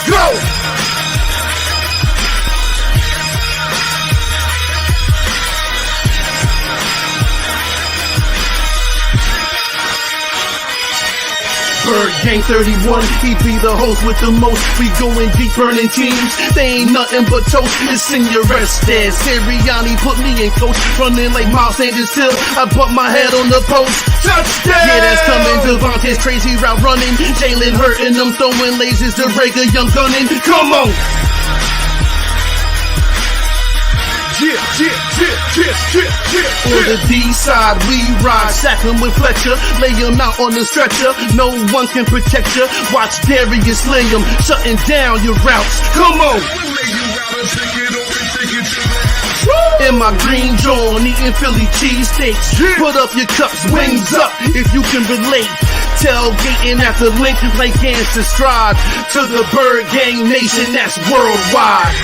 Go! Bird Gang 31, he be the host with the most. We going deep, burning teams. They ain't nothing but toast. It's in your rest there. Sirianni put me in coach, running like Miles Sanders Hill. I bumped my head on the post. Touchdown! Yeah, that's coming. Devontae's crazy route running. Jalen hurting them, throwing lasers. The Rager Young gunning. Come on! On the D side, we ride, sack him with Fletcher, lay him out on the stretcher. No one can protect you. Watch Darius lay him, shutting down your routes. Come on! In my green John, eating Philly cheesesteaks. Put up your cups, wings up, if you can relate. Tailgating at the link like Gangsta Stride. To the Bird Gang Nation, that's worldwide.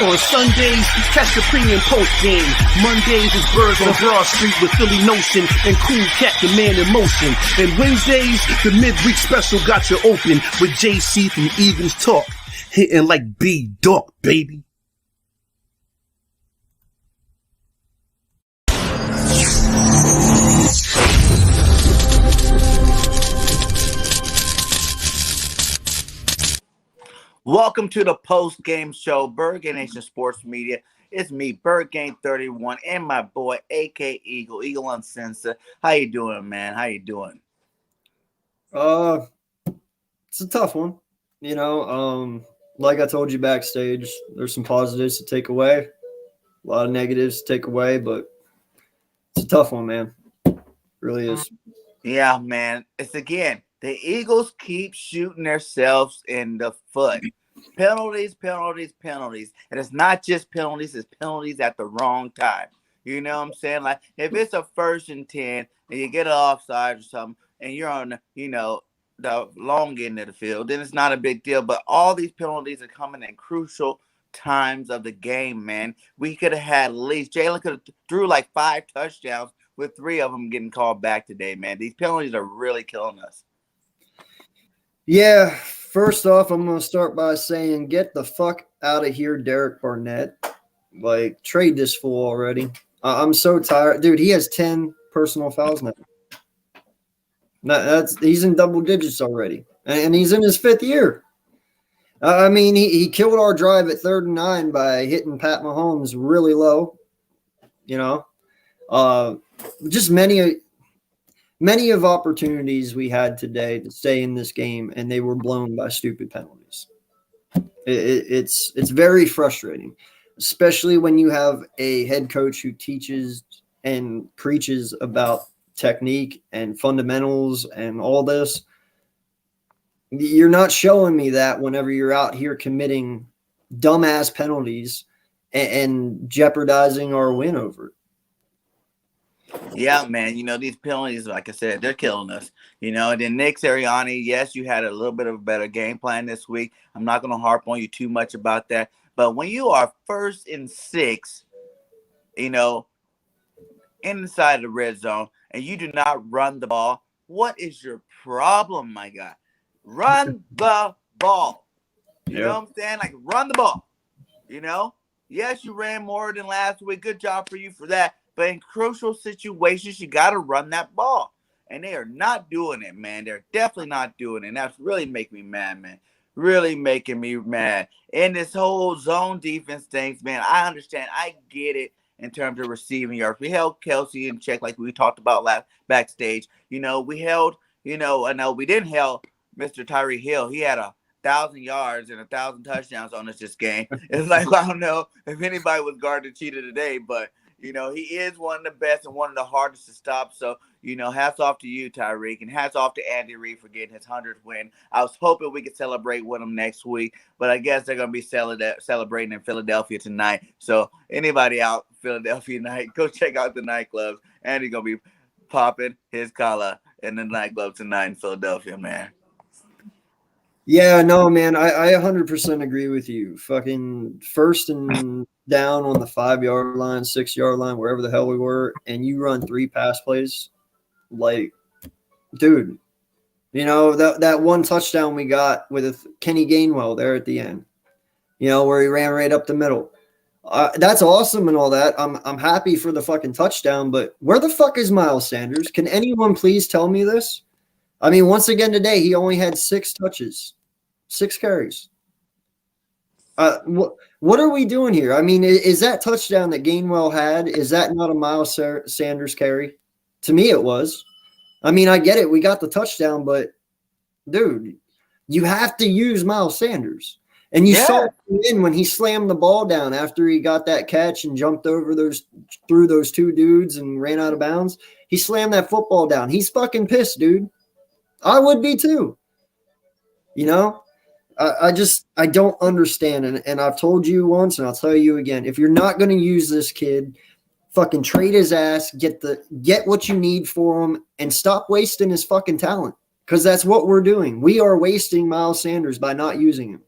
On Sundays, catch the pre and post game. Mondays is Birds on Broad Street with Philly Notion and Cool Cat, the man in motion. And Wednesdays, the midweek special got you open with JC from Eagles Talk. Hitting like B-Dog, baby. Welcome to the post-game show, BIRDGANG Nation Sports Media. It's me, BIRDGANG 31, and my boy, AK Eagle Uncensored. How you doing, man? How you doing? It's a tough one. You know, like I told you backstage, there's some positives to take away, a lot of negatives to take away, but it's a tough one, man. It really is. Yeah, man. It's again, the Eagles keep shooting themselves in the foot. Penalties. And it's not just penalties, it's penalties at the wrong time. You know what I'm saying? Like, if it's a 1st and 10 and you get an offside or something and you're on, the long end of the field, then it's not a big deal. But all these penalties are coming in crucial times of the game, man. We could have had at least, Jalen could have threw like 5 touchdowns with 3 of them getting called back today, man. These penalties are really killing us. Yeah, first off, I'm going to start by saying get the fuck out of here, Derek Barnett. Like, trade this fool already. I'm so tired. Dude, he has 10 personal fouls now. He's in double digits already, and he's in his 5th year. I mean, he killed our drive at 3rd and 9 by hitting Pat Mahomes really low. Just many of opportunities we had today to stay in this game, and they were blown by stupid penalties. It's very frustrating, especially when you have a head coach who teaches and preaches about technique and fundamentals and all this. You're not showing me that whenever you're out here committing dumbass penalties and jeopardizing our win over it. Yeah, man. These penalties, like I said, they're killing us. And then Nick Sirianni, yes, you had a little bit of a better game plan this week. I'm not going to harp on you too much about that. But when you are 1st and 6, inside the red zone, and you do not run the ball, what is your problem, my guy? Run the ball. You know what I'm saying? Like, run the ball. Yes, you ran more than last week. Good job for you for that. But in crucial situations, you got to run that ball. And they are not doing it, man. They're definitely not doing it. And that's really making me mad, man. Really making me mad. And this whole zone defense things, man, I understand. I get it in terms of receiving yards. We held Kelsey in check like we talked about backstage. We held, I know we didn't held Mr. Tyree Hill. He had 1,000 yards and 1,000 touchdowns on us this game. It's like, I don't know if anybody was guarding Cheetah today, but You know, he is one of the best and one of the hardest to stop. So, you know, hats off to you, Tyreek, and hats off to Andy Reid for getting his 100th win. I was hoping we could celebrate with him next week, but I guess they're going to be celebrating in Philadelphia tonight. So anybody out Philadelphia tonight, go check out the nightclubs. Andy's going to be popping his collar in the nightclub tonight in Philadelphia, man. Yeah, no, man, I 100% agree with you. Fucking first and down on the 5-yard line, 6-yard line, wherever the hell we were, and you run 3 pass plays. Like, dude, you know, that one touchdown we got with Kenny Gainwell there at the end, you know, where he ran right up the middle. That's awesome and all that. I'm happy for the fucking touchdown, but where the fuck is Miles Sanders? Can anyone please tell me this? I mean, once again today, he only had 6 touches, 6 carries. What are we doing here? I mean, is that touchdown that Gainwell had, is that not a Miles Sanders carry? To me, it was. I mean, I get it. We got the touchdown, but, dude, you have to use Miles Sanders. And you saw him when he slammed the ball down after he got that catch and jumped over through those 2 dudes and ran out of bounds. He slammed that football down. He's fucking pissed, dude. I would be too. You know, I don't understand. And I've told you once and I'll tell you again, if you're not going to use this kid, fucking trade his ass, get what you need for him and stop wasting his fucking talent. Because that's what we're doing. We are wasting Miles Sanders by not using him.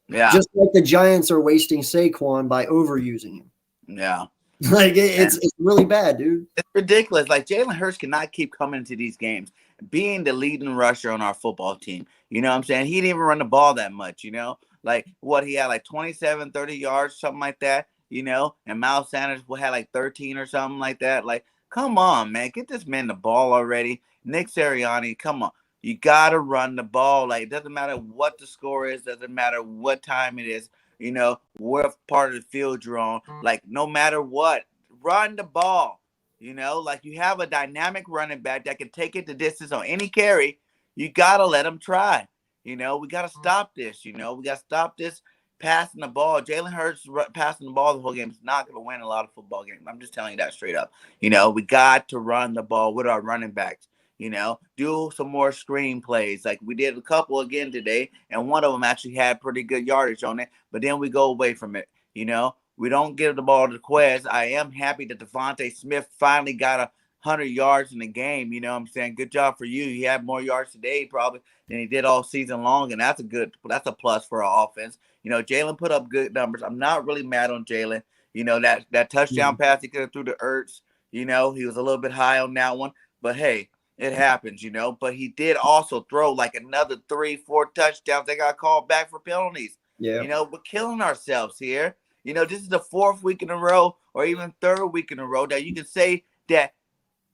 Yeah. Just like the Giants are wasting Saquon by overusing him. Yeah. Like, it's really bad, dude. It's ridiculous. Like, Jalen Hurts cannot keep coming into these games being the leading rusher on our football team. You know what I'm saying? He didn't even run the ball that much, you know? Like, what, he had like 27, 30 yards, something like that, you know? And Miles Sanders had like 13 or something like that. Like, come on, man. Get this man the ball already. Nick Sirianni, come on. You got to run the ball. Like, it doesn't matter what the score is. Doesn't matter what time it is. You know, what part of the field you're on. Like, no matter what, run the ball. You know, like, you have a dynamic running back that can take it the distance on any carry. You got to let him try. You know, we got to stop this. You know, we got to stop this passing the ball. Jalen Hurts passing the ball the whole game is not going to win a lot of football games. I'm just telling you that straight up. You know, we got to run the ball with our running backs. You know, do some more screen plays. Like we did a couple again today, and one of them actually had pretty good yardage on it, but then we go away from it. You know, we don't give the ball to Quez. I am happy that Devontae Smith finally got 100 yards in the game. You know what I'm saying? Good job for you. He had more yards today probably than he did all season long, and that's a plus for our offense. You know, Jalen put up good numbers. I'm not really mad on Jalen. You know, that touchdown pass he could have threw to Ertz, you know, he was a little bit high on that one, but hey, it happens, you know, but he did also throw like another 3-4 touchdowns. They got called back for penalties. Yeah. You know, we're killing ourselves here. You know, this is the 4th week in a row or even 3rd week in a row that you can say that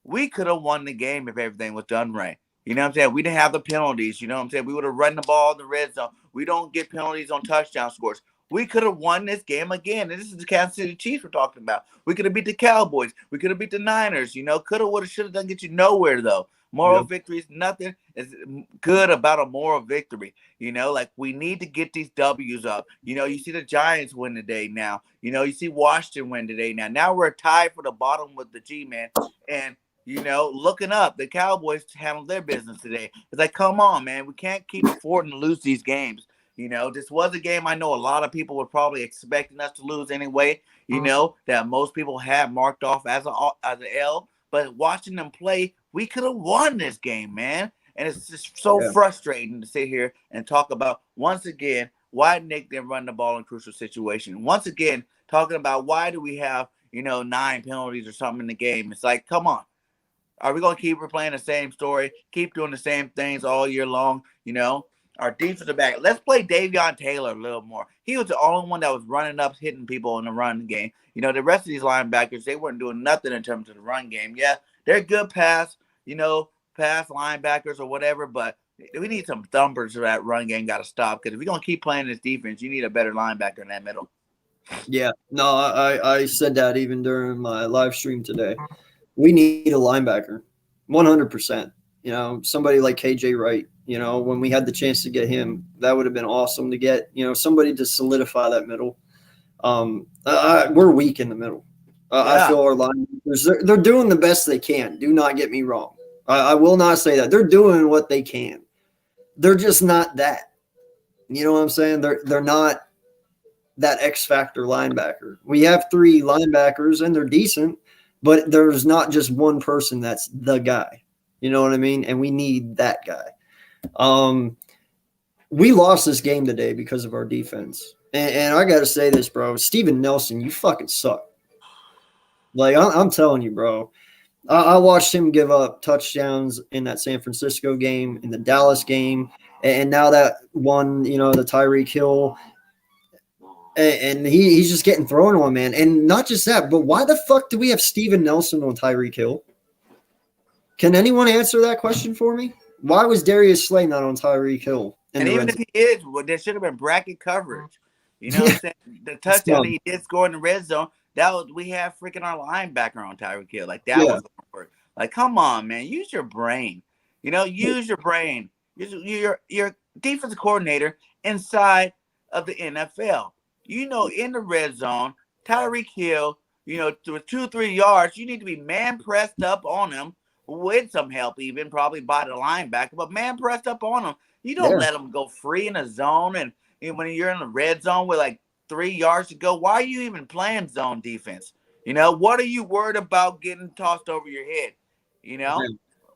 we could have won the game if everything was done right. You know what I'm saying? We didn't have the penalties. You know what I'm saying? We would have run the ball in the red zone. We don't get penalties on touchdown scores. We could have won this game again. And this is the Kansas City Chiefs we're talking about. We could have beat the Cowboys. We could have beat the Niners. You know, could have, would have, should have done, get you nowhere, though. Moral victories, nothing is good about a moral victory. You know, like we need to get these W's up. You know, you see the Giants win today now. You know, you see Washington win today now. Now we're tied for the bottom with the G-Man. And, you know, looking up, the Cowboys handled their business today. It's like, come on, man. We can't keep affording to lose these games. You know, this was a game I know a lot of people were probably expecting us to lose anyway. You know, that most people have marked off as an L. But watching them play, we could have won this game, man. And it's just so frustrating to sit here and talk about, once again, why Nick didn't run the ball in crucial situations. Once again, talking about why do we have, you know, 9 penalties or something in the game. It's like, come on. Are we going to keep replaying the same story, keep doing the same things all year long, you know? Our defensive back. Let's play Davion Taylor a little more. He was the only one that was running up, hitting people in the run game. You know, the rest of these linebackers, they weren't doing nothing in terms of the run game. Yeah, they're good pass linebackers or whatever, but we need some thumpers of that run game got to stop, because if we're going to keep playing this defense, you need a better linebacker in that middle. Yeah, no, I said that even during my live stream today. We need a linebacker, 100%. You know, somebody like KJ Wright. You know, when we had the chance to get him, that would have been awesome to get, you know, somebody to solidify that middle. We're weak in the middle. I feel our linebackers, they're doing the best they can. Do not get me wrong. I will not say that. They're doing what they can. They're just not that. You know what I'm saying? They're not that X factor linebacker. We have 3 linebackers and they're decent, but there's not just one person that's the guy. You know what I mean? And we need that guy. We lost this game today because of our defense. And I got to say this, bro. Steven Nelson, you fucking suck. Like, I'm telling you, bro. I watched him give up touchdowns in that San Francisco game, in the Dallas game, and now that one, you know, the Tyreek Hill, and he's just getting thrown on, man. And not just that, but why the fuck do we have Steven Nelson on Tyreek Hill? Can anyone answer that question for me? Why was Darius Slay not on Tyreek Hill? And even if he is, well, there should have been bracket coverage. You know what I'm saying? The touchdown he did score in the red zone, we have freaking our linebacker on Tyreek Hill. Like, that was going to work. Like, come on, man. Use your brain. You know, use your brain. You're defensive coordinator inside of the NFL. You know, in the red zone, Tyreek Hill, you know, to 2-3 yards, you need to be man pressed up on him with some help, even probably by the linebacker, but man pressed up on him. You don't let him go free in a zone. And when you're in the red zone with like 3 yards to go, why are you even playing zone defense? You know, what are you worried about getting tossed over your head? You know,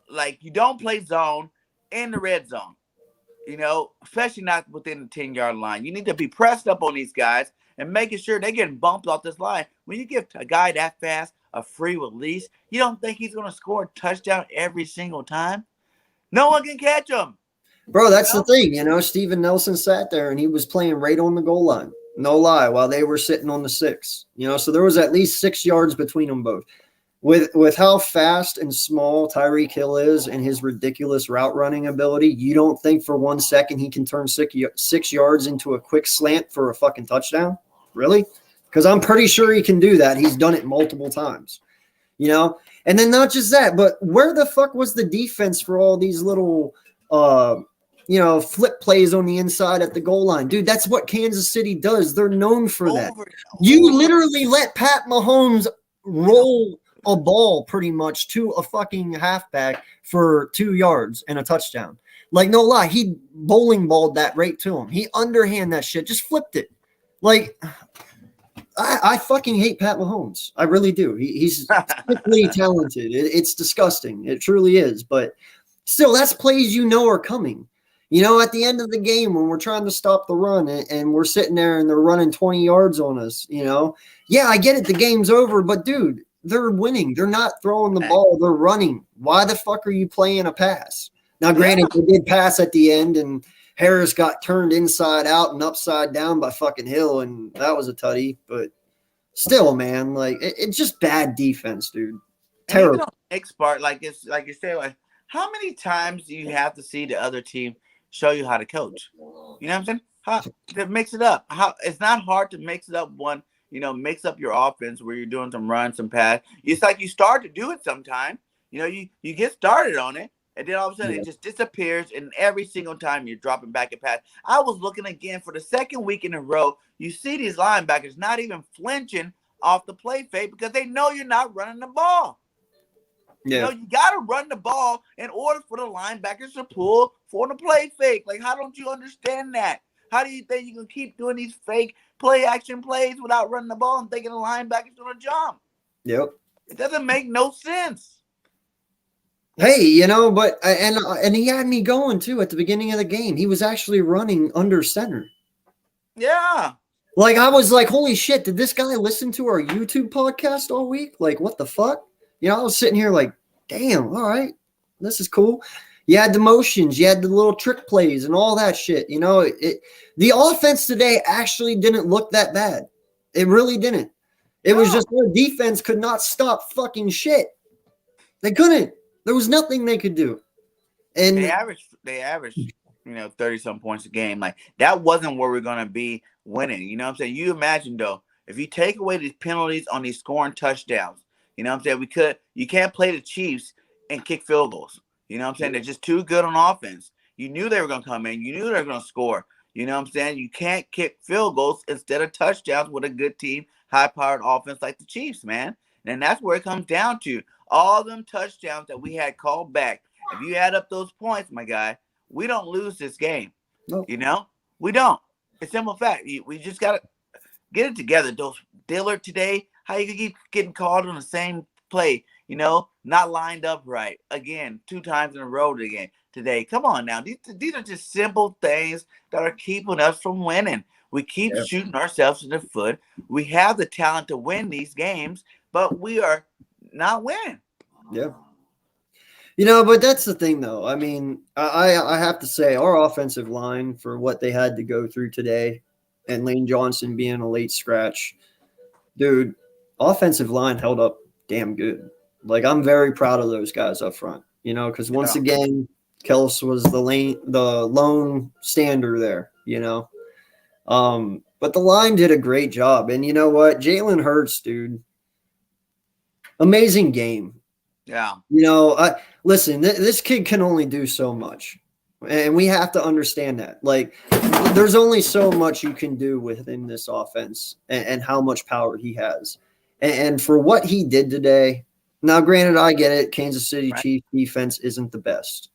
like, you don't play zone in the red zone, you know, especially not within the 10-yard line. You need to be pressed up on these guys and making sure they're getting bumped off this line. When you give a guy that fast a free release, you don't think he's going to score a touchdown every single time? No one can catch him. Bro, that's the thing. You know, Steven Nelson sat there and he was playing right on the goal line. No lie, while they were sitting on the 6. You know, so there was at least 6 yards between them both. With how fast and small Tyreek Hill is and his ridiculous route running ability, you don't think for 1 second he can turn 6 yards into a quick slant for a fucking touchdown? Really? Because I'm pretty sure he can do that. He's done it multiple times. You know? And then not just that, but where the fuck was the defense for all these little you know, flip plays on the inside at the goal line? Dude, that's what Kansas City does. They're known for that. You literally let Pat Mahomes roll a ball pretty much to a fucking halfback for 2 yards and a touchdown. Like, no lie, he bowling balled that right to him. He underhand that shit, just flipped it. Like, I fucking hate Pat Mahomes. I really do. He's sickly talented. It's disgusting. It truly is. But still, that's plays you know are coming. You know, at the end of the game when we're trying to stop the run and we're sitting there and they're running 20 yards on us, you know. Yeah, I get it. The game's over. But, dude, they're winning. They're not throwing the ball. They're running. Why the fuck are you playing a pass? Now, granted, they did pass at the end, and Harris got turned inside out and upside down by fucking Hill, and that was a tutty. But still, man, like, it's just bad defense, dude. Terrible. Next part, like you say, like, how many times do you have to see the other team show you how to coach? You know what I'm saying? To mix it up. It's not hard to mix it up. One, you know, mix up your offense where you're doing some run, some pass. It's like you start to do it sometime. You know, you get started on it, and then all of a sudden it just disappears, and every single time you're dropping back a pass. I was looking again for the second week in a row. You see these linebackers not even flinching off the play fake because they know you're not running the ball. Yeah. You know, you got to run the ball in order for the linebackers to pull for the play fake. Like, how don't you understand that? How do you think you can keep doing these fake play action plays without running the ball and thinking the linebacker's going to jump? Yep. It doesn't make no sense. Hey, you know, but and he had me going too at the beginning of the game. He was actually running under center. Yeah. Like, I was like, holy shit, did this guy listen to our YouTube podcast all week? Like, what the fuck? You know, I was sitting here like, damn, all right, this is cool. You had the motions, you had the little trick plays and all that shit. You know, the offense today actually didn't look that bad. It really didn't. It was just their defense could not stop fucking shit. They couldn't. There was nothing they could do. And they averaged, you know, 30-some points a game. Like, that wasn't where we're going to be winning. You know what I'm saying? You imagine, though, if you take away these penalties on these scoring touchdowns, you know what I'm saying? You can't play the Chiefs and kick field goals. You know what I'm saying? They're just too good on offense. You knew they were going to come in. You knew they were going to score. You know what I'm saying? You can't kick field goals instead of touchdowns with a good team, high-powered offense like the Chiefs, man. And that's where it comes down to. All them touchdowns that we had called back. If you add up those points, my guy, we don't lose this game. No. You know? We don't. It's simple fact. We just got to get it together. Those Dillard today, how you keep getting called on the same play, not lined up right. Again, 2 times in a row today. Come on now. These are just simple things that are keeping us from winning. We keep shooting ourselves in the foot. We have the talent to win these games, but we are not winning. Yeah. But that's the thing, though. I mean, I have to say our offensive line for what they had to go through today and Lane Johnson being a late scratch, dude, offensive line held up damn good. Like, I'm very proud of those guys up front, because once again, Kels was the lone stander there, But the line did a great job. And you know what? Jalen Hurts, dude, amazing game. Yeah. Listen, this kid can only do so much. And we have to understand that. Like, there's only so much you can do within this offense and how much power he has. And for what he did today, now, granted, I get it. Kansas City Chiefs defense isn't the best,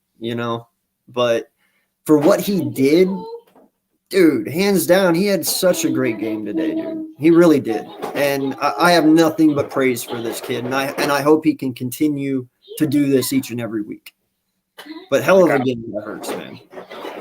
But for what he did, dude, hands down, he had such a great game today, dude. He really did. And I have nothing but praise for this kid. And I hope he can continue to do this each and every week. But hell of a game that hurts, man.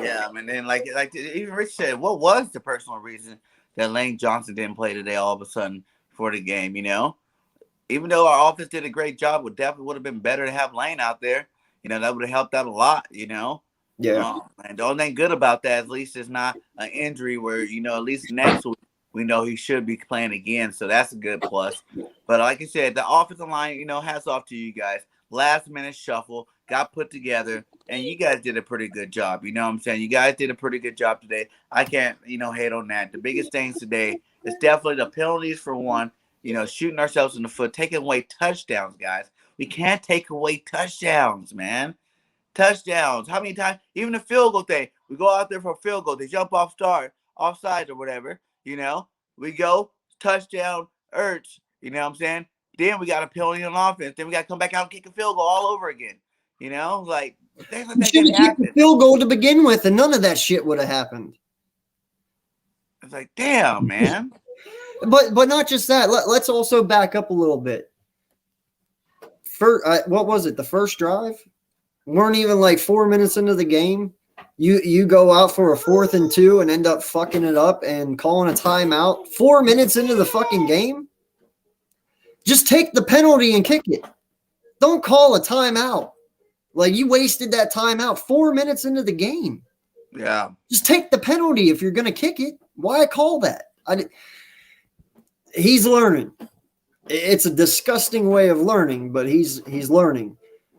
Yeah, I mean, then like even Rich said, what was the personal reason that Lane Johnson didn't play today all of a sudden for the game, Even though our offense did a great job, it definitely would have been better to have Lane out there. That would have helped out a lot, Yeah. And the only thing good about that, at least it's not an injury where, at least next week we know he should be playing again. So that's a good plus. But like I said, the offensive line, hats off to you guys. Last minute shuffle, got put together, and you guys did a pretty good job. You know what I'm saying? You guys did a pretty good job today. I can't, hate on that. The biggest things today is definitely the penalties for one, shooting ourselves in the foot, taking away touchdowns, guys. We can't take away touchdowns, man. Touchdowns. How many times? Even the field goal thing. We go out there for a field goal. They jump offside or whatever. We go touchdown, Ertz. You know what I'm saying? Then we got a penalty on offense. Then we got to come back out and kick a field goal all over again. Like things like that should have kicked the field goal to begin with, and none of that shit would have happened. It's like, damn, man. But not just that. Let's also back up a little bit. What was it? The first drive? Weren't even like 4 minutes into the game. You go out for a 4th and 2 and end up fucking it up and calling a timeout 4 minutes into the fucking game. Just take the penalty and kick it. Don't call a timeout. Like, you wasted that timeout 4 minutes into the game. Yeah. Just take the penalty if you're going to kick it. Why call that? He's learning. It's a disgusting way of learning, but he's learning.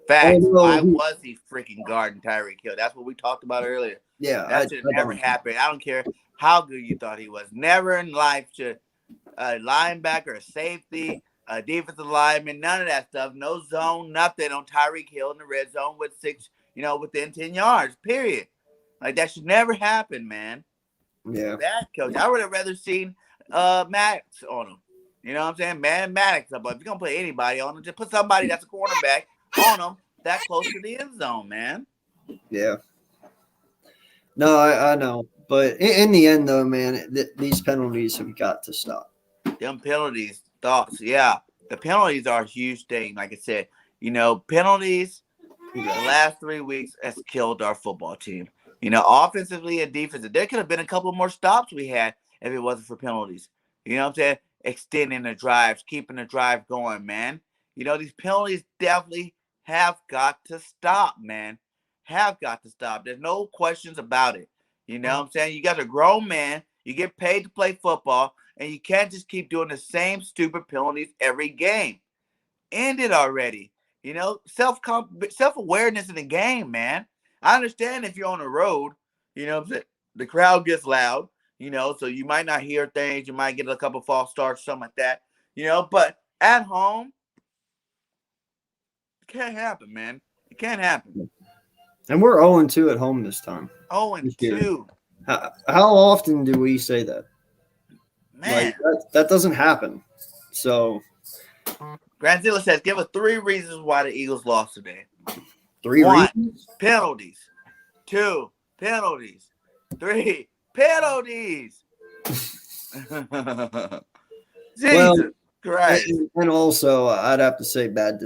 Facts. Why was he freaking guarding Tyreek Hill? That's what we talked about earlier. Yeah. That should never happen. I don't care how good you thought he was. Never in life should a linebacker, a safety, a defensive lineman, none of that stuff. No zone, nothing on Tyreek Hill in the red zone with 6, within 10 yards, period. Like, that should never happen, man. Yeah. That coach. I would have rather seen Maddox on him. You know what I'm saying? Man, Maddox. But if you're going to put anybody on him, just put somebody that's a cornerback on him that close to the end zone, man. Yeah. No, I know. But in the end, though, man, these penalties have got to stop. Them penalties, thoughts. Yeah. The penalties are a huge thing. Like I said, penalties the last 3 weeks has killed our football team. Offensively and defensively. There could have been a couple more stops we had if it wasn't for penalties. You know what I'm saying? Extending the drives, keeping the drive going, man. These penalties definitely have got to stop, man. Have got to stop. There's no questions about it. You know what I'm saying? You got a grown man. You get paid to play football, and you can't just keep doing the same stupid penalties every game. End it already. Self-awareness in the game, man. I understand if you're on the road, the crowd gets loud, so you might not hear things. You might get a couple false starts, something like that, but at home, it can't happen, man. It can't happen. And we're 0-2 at home this time. 0-2. How often do we say that? Man. Like, that doesn't happen. So, Granzilla says, give us 3 reasons why the Eagles lost today. 3 1, reasons? penalties. 2, penalties. 3, penalties. Jesus Christ. And also, I'd have to say bad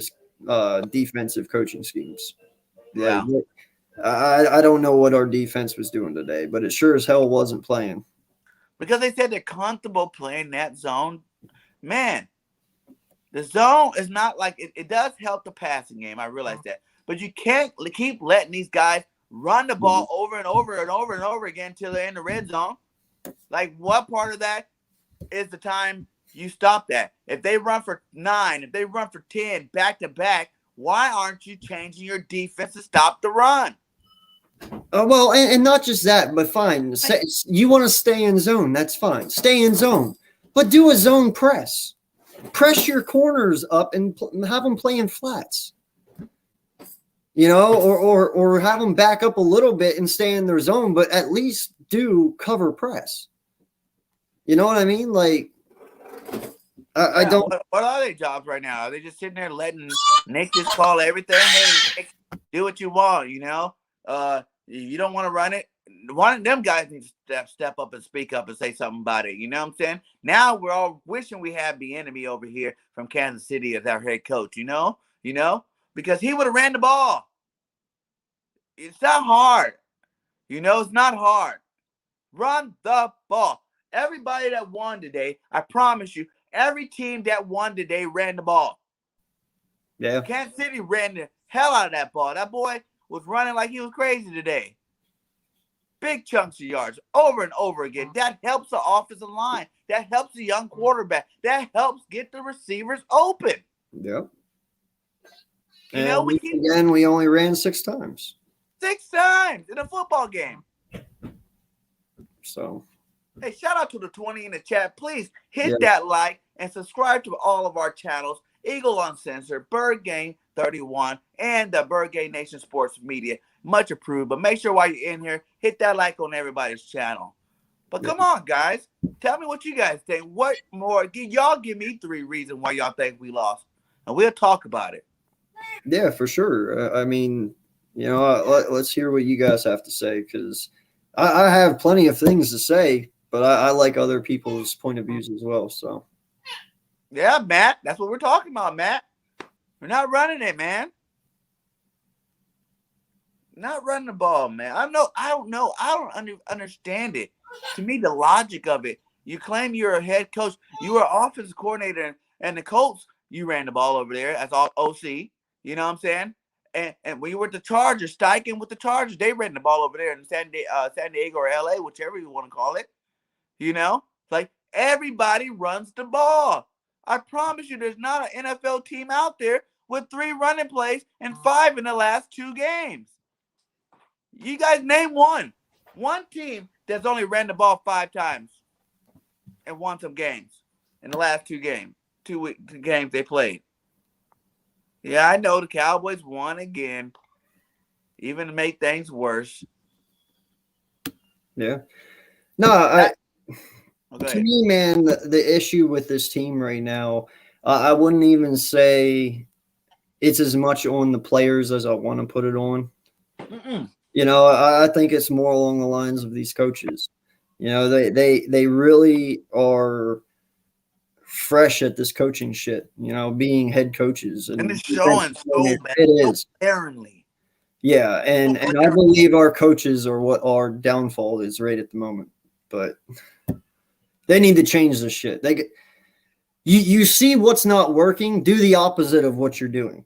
defensive coaching schemes. Yeah. Like, I don't know what our defense was doing today, but it sure as hell wasn't playing. Because they said they're comfortable playing that zone. Man, the zone is not like it does help the passing game. I realize that. But you can't keep letting these guys run the ball over and over and over and over again until they're in the red zone. Like, what part of that is the time you stop that? If they run for 9, if they run for 10 back to back, why aren't you changing your defense to stop the run? Well, and not just that, but fine. You want to stay in zone, that's fine. Stay in zone, but do a zone press. Press your corners up and have them playing flats. You know, or have them back up a little bit and stay in their zone, but at least do cover press. You know what I mean? Like, I don't. What are their jobs right now? Are they just sitting there letting Nick just call everything? Hey, Nick, do what you want, you know? You don't want to run it. One of them guys needs to step up and speak up and say something about it. You know what I'm saying? Now we're all wishing we had the enemy over here from Kansas City as our head coach, you know, because he would have ran the ball. It's not hard. You know, it's not hard. Run the ball. Everybody that won today, I promise you, every team that won today ran the ball. Yeah. Kansas City ran the hell out of that ball. That boy was running like he was crazy today. Big chunks of yards over and over again. That helps the offensive line. That helps the young quarterback. That helps get the receivers open. Yep. You know, we only ran 6 times. 6 times in a football game. So, hey, shout out to the 20 in the chat. Please hit that like and subscribe to all of our channels. Eagle Uncensored, Bird Gang 31, and the Bird Gang Nation Sports Media. Much approved. But make sure while you're in here, hit that like on everybody's channel. But come on, guys. Tell me what you guys think. What more? Y'all give me 3 reasons why y'all think we lost. And we'll talk about it. Yeah, for sure. I mean, you know, let's hear what you guys have to say, because I have plenty of things to say, but I like other people's point of views as well. So, yeah, Matt, that's what we're talking about, Matt. We're not running it, man. Not running the ball, man. I don't understand it. To me, the logic of it. You claim you're a head coach. You were offensive coordinator, and the Colts, you ran the ball over there as all OC. You know what I'm saying? And when you were at the Chargers, Steichen with the Chargers, they ran the ball over there in San Diego or LA, whichever you want to call it. You know? It's like everybody runs the ball. I promise you there's not an NFL team out there with 3 running plays and 5 in the last 2 games. You guys name one. One team that's only ran the ball 5 times and won some games in the last 2 games. 2 games they played. Yeah, I know the Cowboys won again, even to make things worse. Yeah. No, to me, man, the issue with this team right now, I wouldn't even say it's as much on the players as I want to put it on. You know, I think it's more along the lines of these coaches. You know, they really are fresh at this coaching shit, you know, being head coaches. And it's showing so bad. It is. Apparently. Yeah, and I believe our coaches are what our downfall is right at the moment. But they need to change this shit. You see what's not working, do the opposite of what you're doing.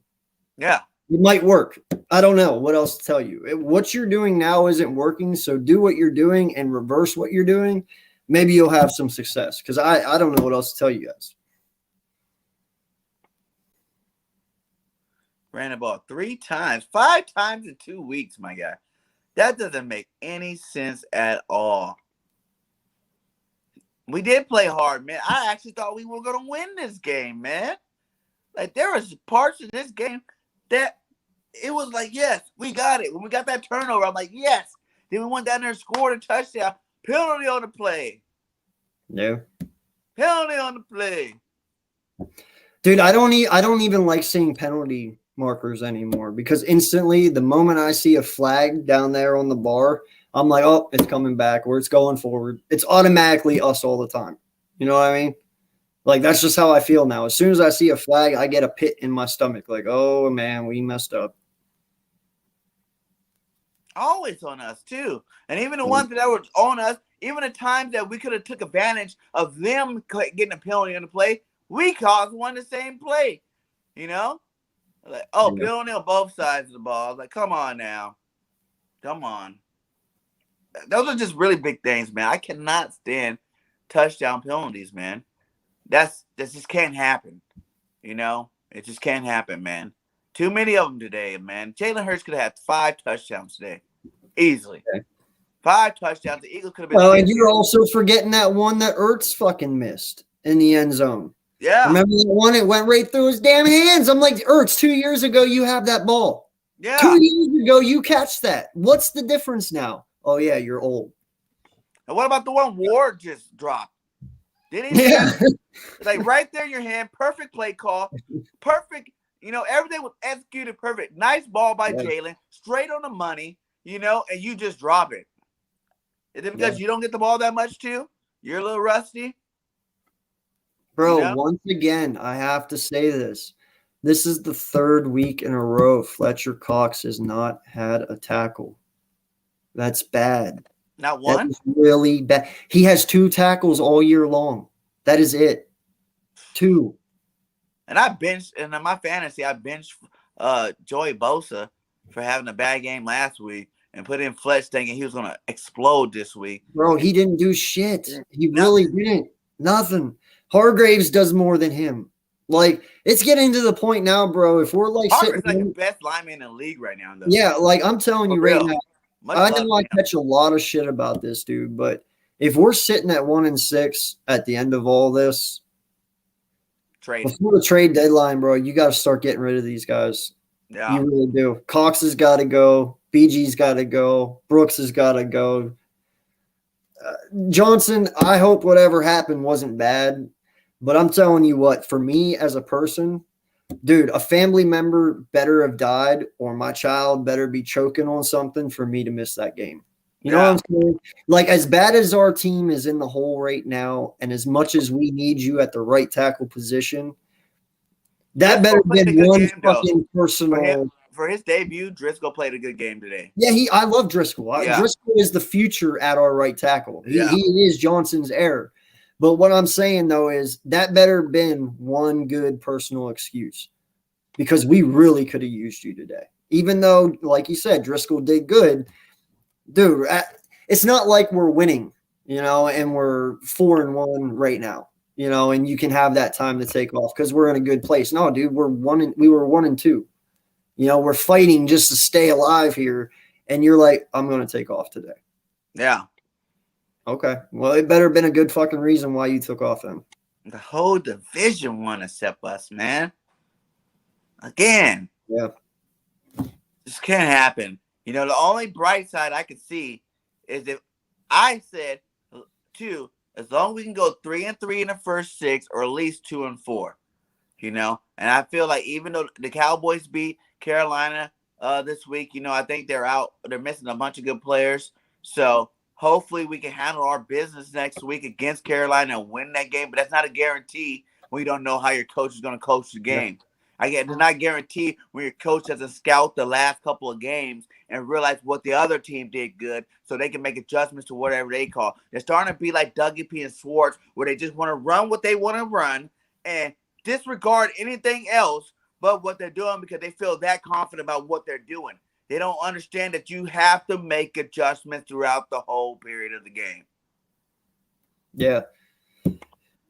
Yeah. It might work. I don't know what else to tell you. What you're doing now isn't working, so do what you're doing and reverse what you're doing. Maybe you'll have some success, because I don't know what else to tell you guys. Ran the ball 3 times, 5 times in 2 weeks, my guy. That doesn't make any sense at all. We did play hard, man. I actually thought we were going to win this game, man. Like, there was parts of this game that it was like, yes, we got it. When we got that turnover, I'm like, yes. Then we went down there and scored a touchdown. Penalty on the play. Yeah. Penalty on the play. Dude, I don't even like seeing penalty markers anymore because instantly the moment I see a flag down there on the bar, I'm like, oh, it's coming back or it's going forward. It's automatically us all the time. You know what I mean? Like, that's just how I feel now. As soon as I see a flag, I get a pit in my stomach. Like, oh, man, we messed up. Always on us, too. And even the ones that were on us, even the times that we could have took advantage of them getting a penalty on the play, we caused one the same play. You know? Like, oh, penalty on both sides of the ball. Like, come on now. Come on. Those are just really big things, man. I cannot stand touchdown penalties, man. That just can't happen. You know? It just can't happen, man. Too many of them today, man. Jalen Hurts could have had 5 touchdowns today. Easily. Okay. 5 touchdowns. The Eagles could have been. Oh, and you're also forgetting that one that Ertz fucking missed in the end zone. Yeah. Remember the one? It went right through his damn hands. I'm like, Ertz, 2 years ago, you have that ball. Yeah. 2 years ago, you catch that. What's the difference now? Oh, yeah, you're old. And what about the one Ward just dropped? Didn't he? Yeah. Like right there in your hand. Perfect play call. Perfect. You know, everything was executed perfect. Nice ball by Jalen. Straight on the money, you know, and you just drop it. Is it because you don't get the ball that much, too? You're a little rusty? Bro, you know? Once again, I have to say this. This is the 3rd week in a row Fletcher Cox has not had a tackle. That's bad. Not one? That's really bad. He has 2 tackles all year long. That is it. 2. And I benched, and in my fantasy, I benched Joey Bosa for having a bad game last week and put in Fletch thinking he was going to explode this week. Bro, he didn't do shit. He really didn't. Nothing. Hargraves does more than him. Like, it's getting to the point now, bro, if we're like Hargraves like the best lineman in the league right now, though. Yeah, like I'm telling you right now, I know I catch a lot of shit about this, dude, but if we're sitting at 1-6 at the end of all this, before the trade deadline, bro, you got to start getting rid of these guys. Yeah. You really do. Cox has got to go. BG's got to go. Brooks has got to go. Johnson, I hope whatever happened wasn't bad. But I'm telling you what, for me as a person, dude, a family member better have died or my child better be choking on something for me to miss that game. You know what I'm saying? Like, as bad as our team is in the hole right now, and as much as we need you at the right tackle position, that better be one fucking personal. For his debut, Driscoll played a good game today. Yeah, I love Driscoll. Driscoll is the future at our right tackle. He is Johnson's heir. But what I'm saying, though, is that better been one good personal excuse because we really could have used you today. Even though, like you said, Driscoll did good. Dude, it's not like we're winning, you know, and we're 4-1 right now, you know, and you can have that time to take off because we're in a good place. No, dude, we were 1-2. You know, we're fighting just to stay alive here. And you're like, I'm going to take off today. Yeah. Okay. Well, it better have been a good fucking reason why you took off then. The whole division want to step us, man. Again. Yeah. This can't happen. You know, the only bright side I could see is if I said, too, as long as we can go 3-3 in the first 6 or at least 2-4, you know. And I feel like even though the Cowboys beat Carolina this week, you know, I think they're out. They're missing a bunch of good players. So hopefully we can handle our business next week against Carolina and win that game. But that's not a guarantee when you don't know how your coach is going to coach the game. It's not guaranteed when your coach doesn't scout the last couple of games and realize what the other team did good so they can make adjustments to whatever they call. They're starting to be like Dougie P. and Schwartz where they just want to run what they want to run and disregard anything else but what they're doing because they feel that confident about what they're doing. They don't understand that you have to make adjustments throughout the whole period of the game. Yeah.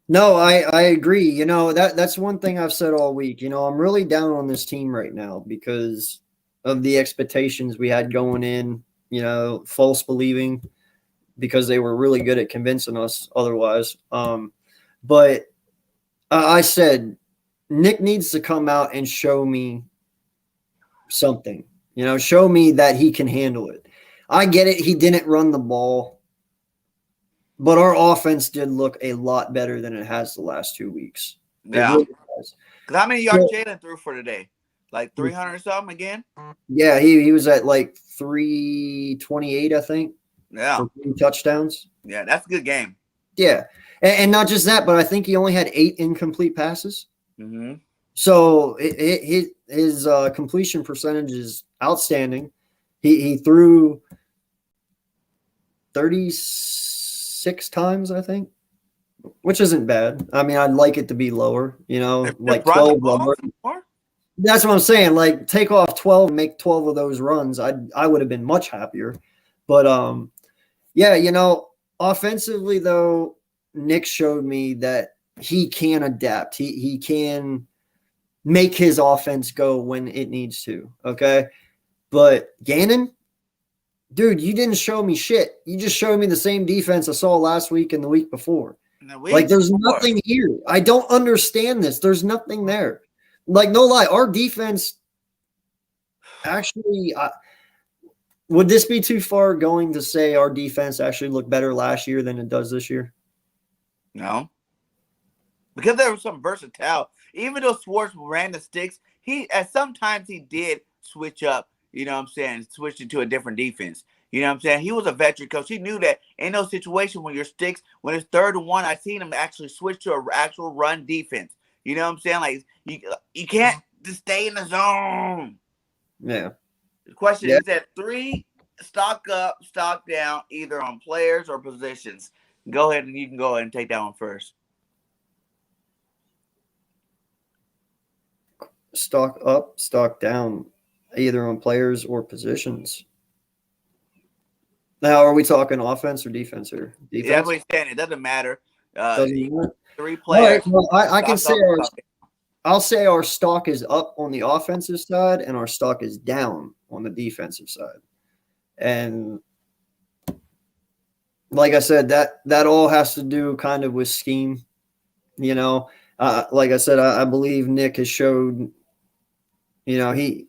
No, I agree. You know, that's one thing I've said all week. You know, I'm really down on this team right now because of the expectations we had going in, you know, false believing because they were really good at convincing us otherwise. But I said, Nick needs to come out and show me something, you know, show me that he can handle it. I get it. He didn't run the ball. But our offense did look a lot better than it has the last 2 weeks. Yeah. Really Because how many yards Jalen threw for today? Like 300 or something again? Yeah, he was at like 328, I think. Yeah. For 3 touchdowns. Yeah, that's a good game. Yeah. And not just that, but I think he only had 8 incomplete passes. Mm-hmm. So his completion percentage is outstanding. He threw 36 times, I think, which isn't bad. I mean, I'd like it to be lower, like 12 lower. That's what I'm saying. Like, take off 12 and make 12 of those runs. I would have been much happier. But yeah, offensively though, Nick showed me that he can adapt. He can make his offense go when it needs to. Okay. But Gannon, dude, you didn't show me shit. You just showed me the same defense I saw last week and the week before. Like, there's nothing here. I don't understand this. There's nothing there. Like, no lie, our defense actually would this be too far going to say our defense actually looked better last year than it does this year? No. Because there was some versatility. Even though Schwartz ran the sticks, sometimes he did switch up, switch into a different defense. You know what I'm saying? He was a veteran coach. He knew that in those situations when your sticks, when it's 3rd and 1, I seen him actually switch to an actual run defense. You know what I'm saying? Like, you can't just stay in the zone. Yeah. The question is that 3, stock up, stock down, either on players or positions. Go ahead and you can go ahead and take that one first. Stock up, stock down, either on players or positions. Now, are we talking offense or defense here? Defense? Yeah, that's what he's saying. It doesn't matter. Doesn't matter. 3 players. Right, well, I can say I'll say our stock is up on the offensive side and our stock is down on the defensive side. And like I said, that all has to do kind of with scheme. Like I said, I believe Nick has showed, he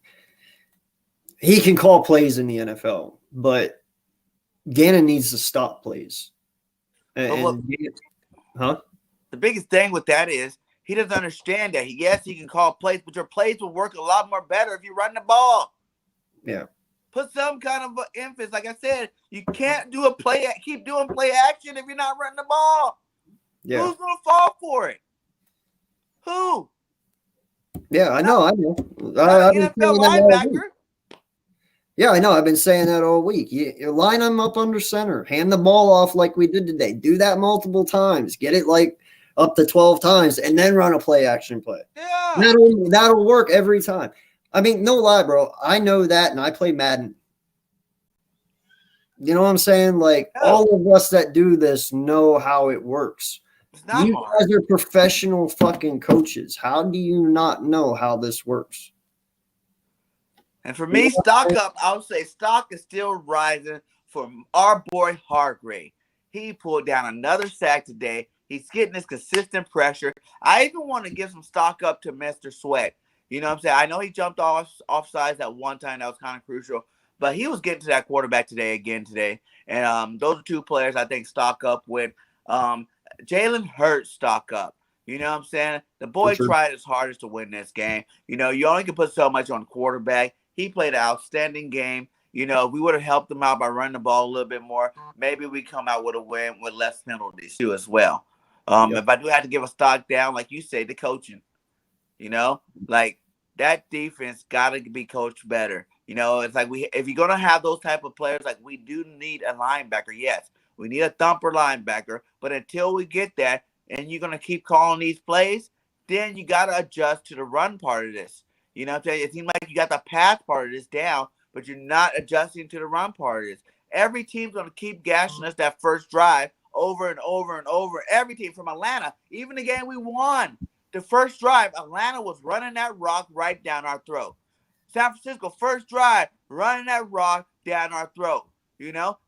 can call plays in the NFL, but Gannon needs to stop plays. The biggest thing with that is he doesn't understand that. Yes, he can call plays, but your plays will work a lot more better if you run the ball. Yeah. Put some kind of emphasis. Like I said, you can't keep doing play action if you're not running the ball. Yeah. Who's going to fall for it? Who? Yeah, I know. NFL linebacker. Yeah, I know. I've been saying that all week. You line them up under center. Hand the ball off like we did today. Do that multiple times. Get it like up to 12 times and then run a play action play. Yeah. That'll work every time. I mean, no lie, bro. I know that, and I play Madden. You know what I'm saying? Like, all of us that do this know how it works. You guys are professional fucking coaches. How do you not know how this works? And for me, stock up, I would say stock is still rising for our boy Hargrave. He pulled down another sack today. He's getting this consistent pressure. I even want to give some stock up to Mr. Sweat. You know what I'm saying? I know he jumped off sides at one time. That was kind of crucial. But he was getting to that quarterback today. And those are 2 players I think stock up with. Jalen Hurts stock up. You know what I'm saying? The boy tried his hardest to win this game. You only can put so much on quarterback. He played an outstanding game. If we would have helped him out by running the ball a little bit more, maybe we come out with a win with less penalties too as well. If I do have to give a stock down, like you say, the coaching. Like that defense got to be coached better. It's like if you're gonna have those type of players, like we do need a linebacker. Yes, we need a thumper linebacker, but until we get that, and you're gonna keep calling these plays, then you gotta adjust to the run part of this. You know what I'm saying? It seems like you got the pass part of this down, but you're not adjusting to the run part of this. Every team's gonna keep gashing us that first drive over and over and over. Every team from Atlanta, even the game we won. The first drive, Atlanta was running that rock right down our throat. San Francisco, first drive, running that rock down our throat.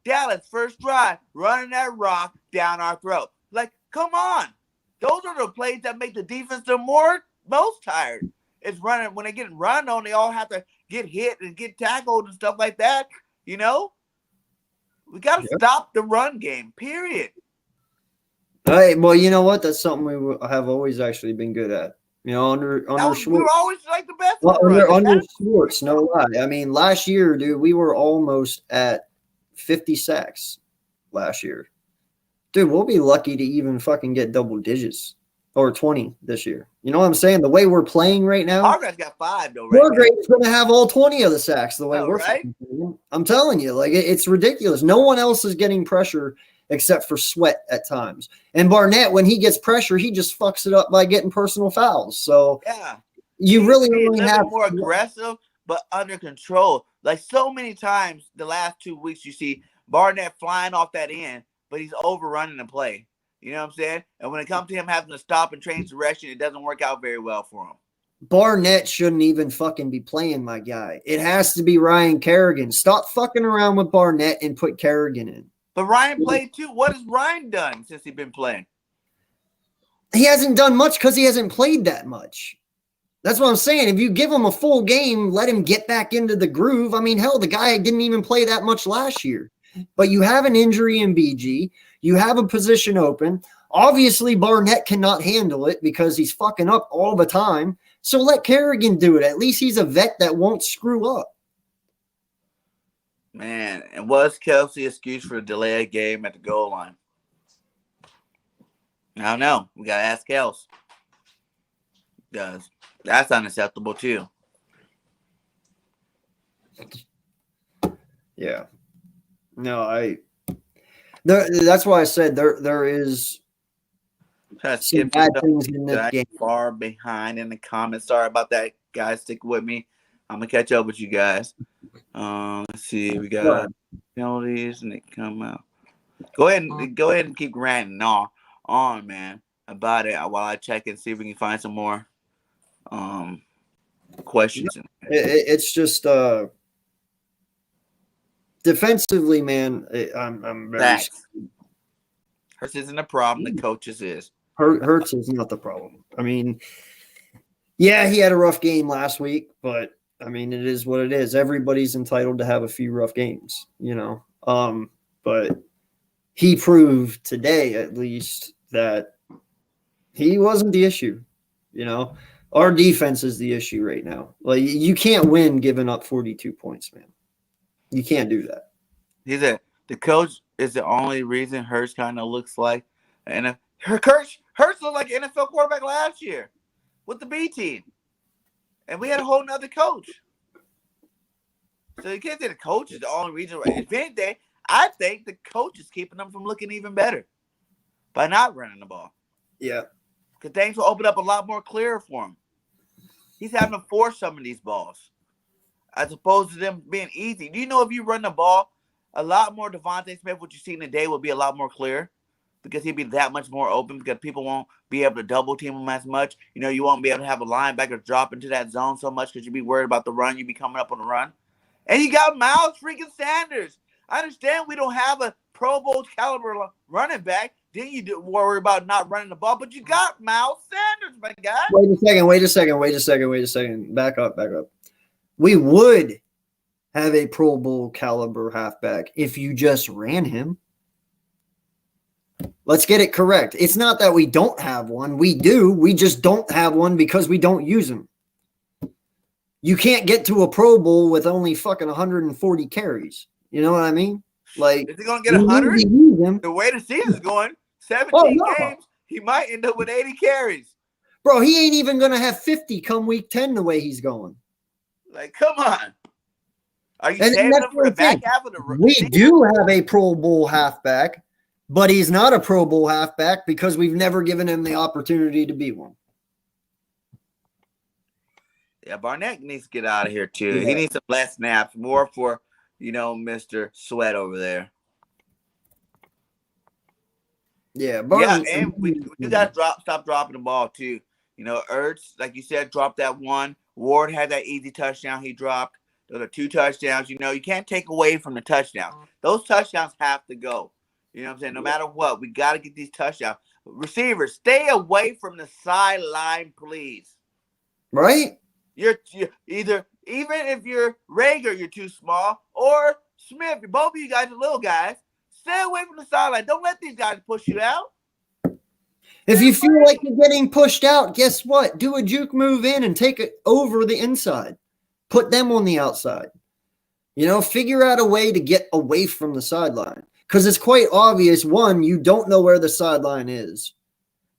Dallas, first drive, running that rock down our throat. Like, come on. Those are the plays that make the defense the most tired. It's running. When they get run on, they all have to get hit and get tackled and stuff like that. We got to stop the run game, period. Well, you know what? That's something we have always actually been good at. You know, under We Schwartz. were always like the best. Well, run. under Schwartz, no lie. I mean, last year, dude, we were almost at 50 sacks last year. Dude, we'll be lucky to even fucking get double digits or 20 this year. You know what I'm saying? The way we're playing right now. Hargrave's got 5 though, right? Hargrave's going to have all 20 of the sacks the way we're right? playing. I'm telling you, like it's ridiculous. No one else is getting pressure except for Sweat at times. And Barnett, when he gets pressure, he just fucks it up by getting personal fouls. So yeah, you really only have more aggressive, but under control. Like so many times the last 2 weeks, you see Barnett flying off that end, but he's overrunning the play. You know what I'm saying? And when it comes to him having to stop and change direction, it doesn't work out very well for him. Barnett shouldn't even fucking be playing, my guy. It has to be Ryan Kerrigan. Stop fucking around with Barnett and put Kerrigan in. But Ryan played too. What has Ryan done since he's been playing? He hasn't done much because he hasn't played that much. That's what I'm saying. If you give him a full game, let him get back into the groove. I mean, hell, the guy didn't even play that much last year. But you have an injury in BG. You have a position open. Obviously, Barnett cannot handle it because he's fucking up all the time. So let Kerrigan do it. At least he's a vet that won't screw up. Man, and was Kelsey excused for a delayed game at the goal line? I don't know. We got to ask Kels. Because that's unacceptable too. Yeah. No, that's why I said there is some bad things in this game. Far behind in the comments. Sorry about that, guys. Stick with me. I'm gonna catch up with you guys. Let's see. We got penalties and they come out. Go ahead and keep ranting on, man, about it while I check and see if we can find some more questions. It's just defensively, man. I'm very. Hurts isn't a problem. The coaches is. Hurts is not the problem. I mean, yeah, he had a rough game last week, but I mean, it is what it is. Everybody's entitled to have a few rough games, you know. But he proved today, at least, that he wasn't the issue. You know, our defense is the issue right now. Like, you can't win giving up 42 points, man. You can't do that. The coach is the only reason Hurts kind of looks like Hurts looked like an NFL quarterback last year with the B team. And we had a whole nother coach. So you can't say the coach is the only reason. If anything, I think the coach is keeping them from looking even better by not running the ball. Yeah. Because things will open up a lot more clearer for him. He's having to force some of these balls as opposed to them being easy. Do you know if you run the ball, a lot more Devontae Smith, what you see today, will be a lot more clear because he'd be that much more open because people won't be able to double team him as much. You know, you won't be able to have a linebacker drop into that zone so much because you'd be worried about the run. You'd be coming up on the run. And you got Miles freaking Sanders. I understand we don't have a Pro Bowl caliber running back. Then you worry about not running the ball, but you got Miles Sanders, my guy. Wait a second. Back up. We would have a Pro Bowl caliber halfback if you just ran him. Let's get it correct. It's not that we don't have one. We do. We just don't have one because we don't use him. You can't get to a Pro Bowl with only fucking 140 carries. You know what I mean? Like, is he going to get 100? The way the season's going, 17 games, he might end up with 80 carries. Bro, he ain't even going to have 50 come week 10 the way he's going. Like, come on. Are you saving him for the back half of the We do have a Pro Bowl halfback, but he's not a Pro Bowl halfback because we've never given him the opportunity to be one. Yeah, Barnett needs to get out of here, too. Yeah. He needs some less snaps, more for, Mr. Sweat over there. Yeah, and we got to stop dropping the ball, too. Ertz, like you said, dropped that one. Ward had that easy touchdown he dropped. Those are 2 touchdowns. You can't take away from the touchdowns. Those touchdowns have to go. You know what I'm saying? No matter what, we got to get these touchdowns. Receivers, stay away from the sideline, please. Right? You're either, even if you're Rager, you're too small, or Smith, both of you guys are little guys. Stay away from the sideline. Don't let these guys push you out. If you feel like you're getting pushed out, guess what? Do a juke move in and take it over the inside. Put them on the outside. Figure out a way to get away from the sideline. Because it's quite obvious, one, you don't know where the sideline is.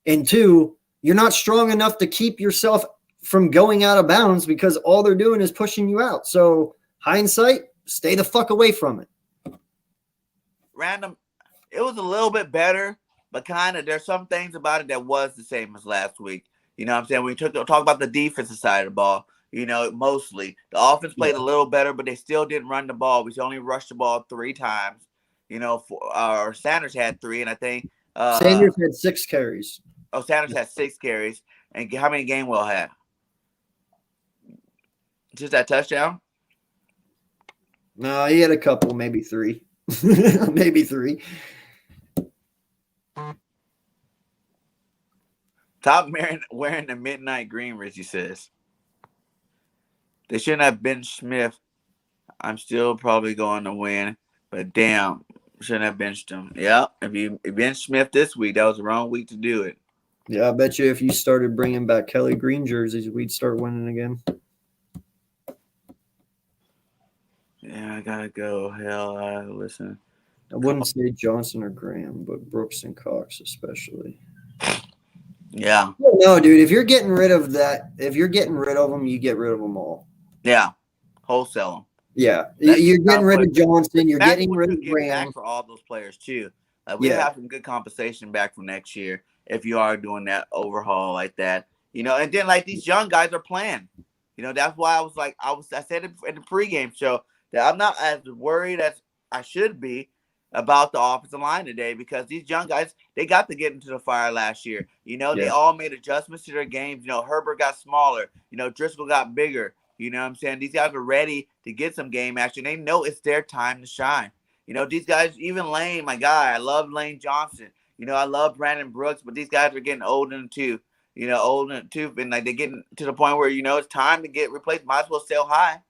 And two, you're not strong enough to keep yourself from going out of bounds because all they're doing is pushing you out. So, hindsight, stay the fuck away from it. Random. It was a little bit better, but kind of there's some things about it that was the same as last week. You know what I'm saying? We talk about the defensive side of the ball, mostly. The offense played a little better, but they still didn't run the ball. We only rushed the ball 3 times. Sanders had 3, and I think Sanders had 6 carries. Oh, Sanders had 6 carries. And how many Gainwell had? Just that touchdown? No, he had a couple, maybe 3. Maybe 3. Top wearing the midnight green, Richie says. They shouldn't have benched Smith. I'm still probably going to win, but damn, shouldn't have benched him. Yeah, if you benched Smith this week, that was the wrong week to do it. Yeah, I bet you if you started bringing back Kelly Green jerseys, we'd start winning again. Yeah, I gotta go. Hell, listen. I wouldn't say Johnson or Graham, but Brooks and Cox especially. Yeah. No, dude. If you're getting rid of them, you get rid of them all. Yeah. Wholesale them. Yeah. You're getting rid of Johnson. You're getting rid of Graham. Back for all those players, too. We'll have some good compensation back for next year if you are doing that overhaul like that. And then, these young guys are playing. That's why I said it in the pregame show that I'm not as worried as I should be about the offensive line today because these young guys, they got to get into the fire last year. They all made adjustments to their games. Herbert got smaller. Driscoll got bigger. You know what I'm saying? These guys are ready to get some game action. They know it's their time to shine. These guys, even Lane, my guy, I love Lane Johnson. I love Brandon Brooks, but these guys are getting older too. And they're getting to the point where, it's time to get replaced. Might as well sell high.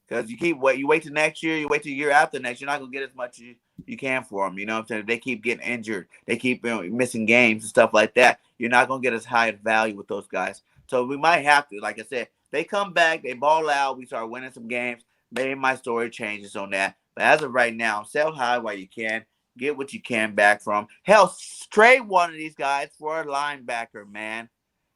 Because you wait till next year, you wait till the year after next, you're not going to get as much as you can for them. You know what I'm saying? If they keep getting injured, they keep missing games and stuff like that, you're not going to get as high a value with those guys. So we might have to, like I said, they come back, they ball out, we start winning some games. Maybe my story changes on that. But as of right now, sell high while you can. Get what you can back from. Hell, trade one of these guys for a linebacker, man.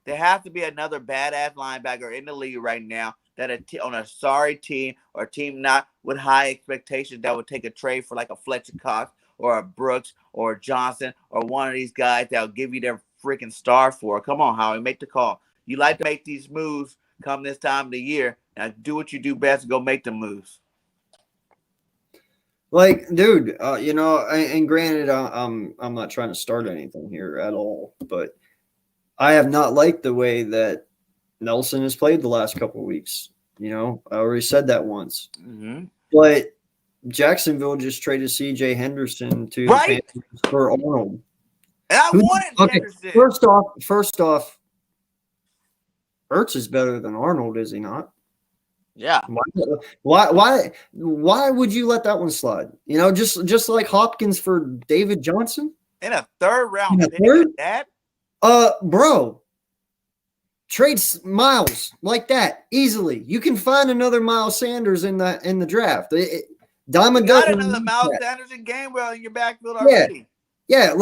There has to be another badass linebacker in the league right now that on a sorry team or a team not with high expectations that would take a trade for like a Fletcher Cox or a Brooks or a Johnson or one of these guys that will give you their freaking star for. Come on, Howie, make the call. You like to make these moves come this time of the year. Now do what you do best and go make the moves. Dude, and granted, I'm not trying to start anything here at all, but I have not liked the way that Nelson has played the last couple of weeks. I already said that once. Mm-hmm. But Jacksonville just traded C.J. Henderson to the Panthers for Arnold. And I wanted Henderson. First off, Ertz is better than Arnold, is he not? Yeah. Why would you let that one slide? Just like Hopkins for David Johnson in a third round pick. That bro, trade Miles like that easily. You can find another Miles Sanders in the draft. Diamond got another Miles Sanders in Gainwell in your backfield already. Yeah,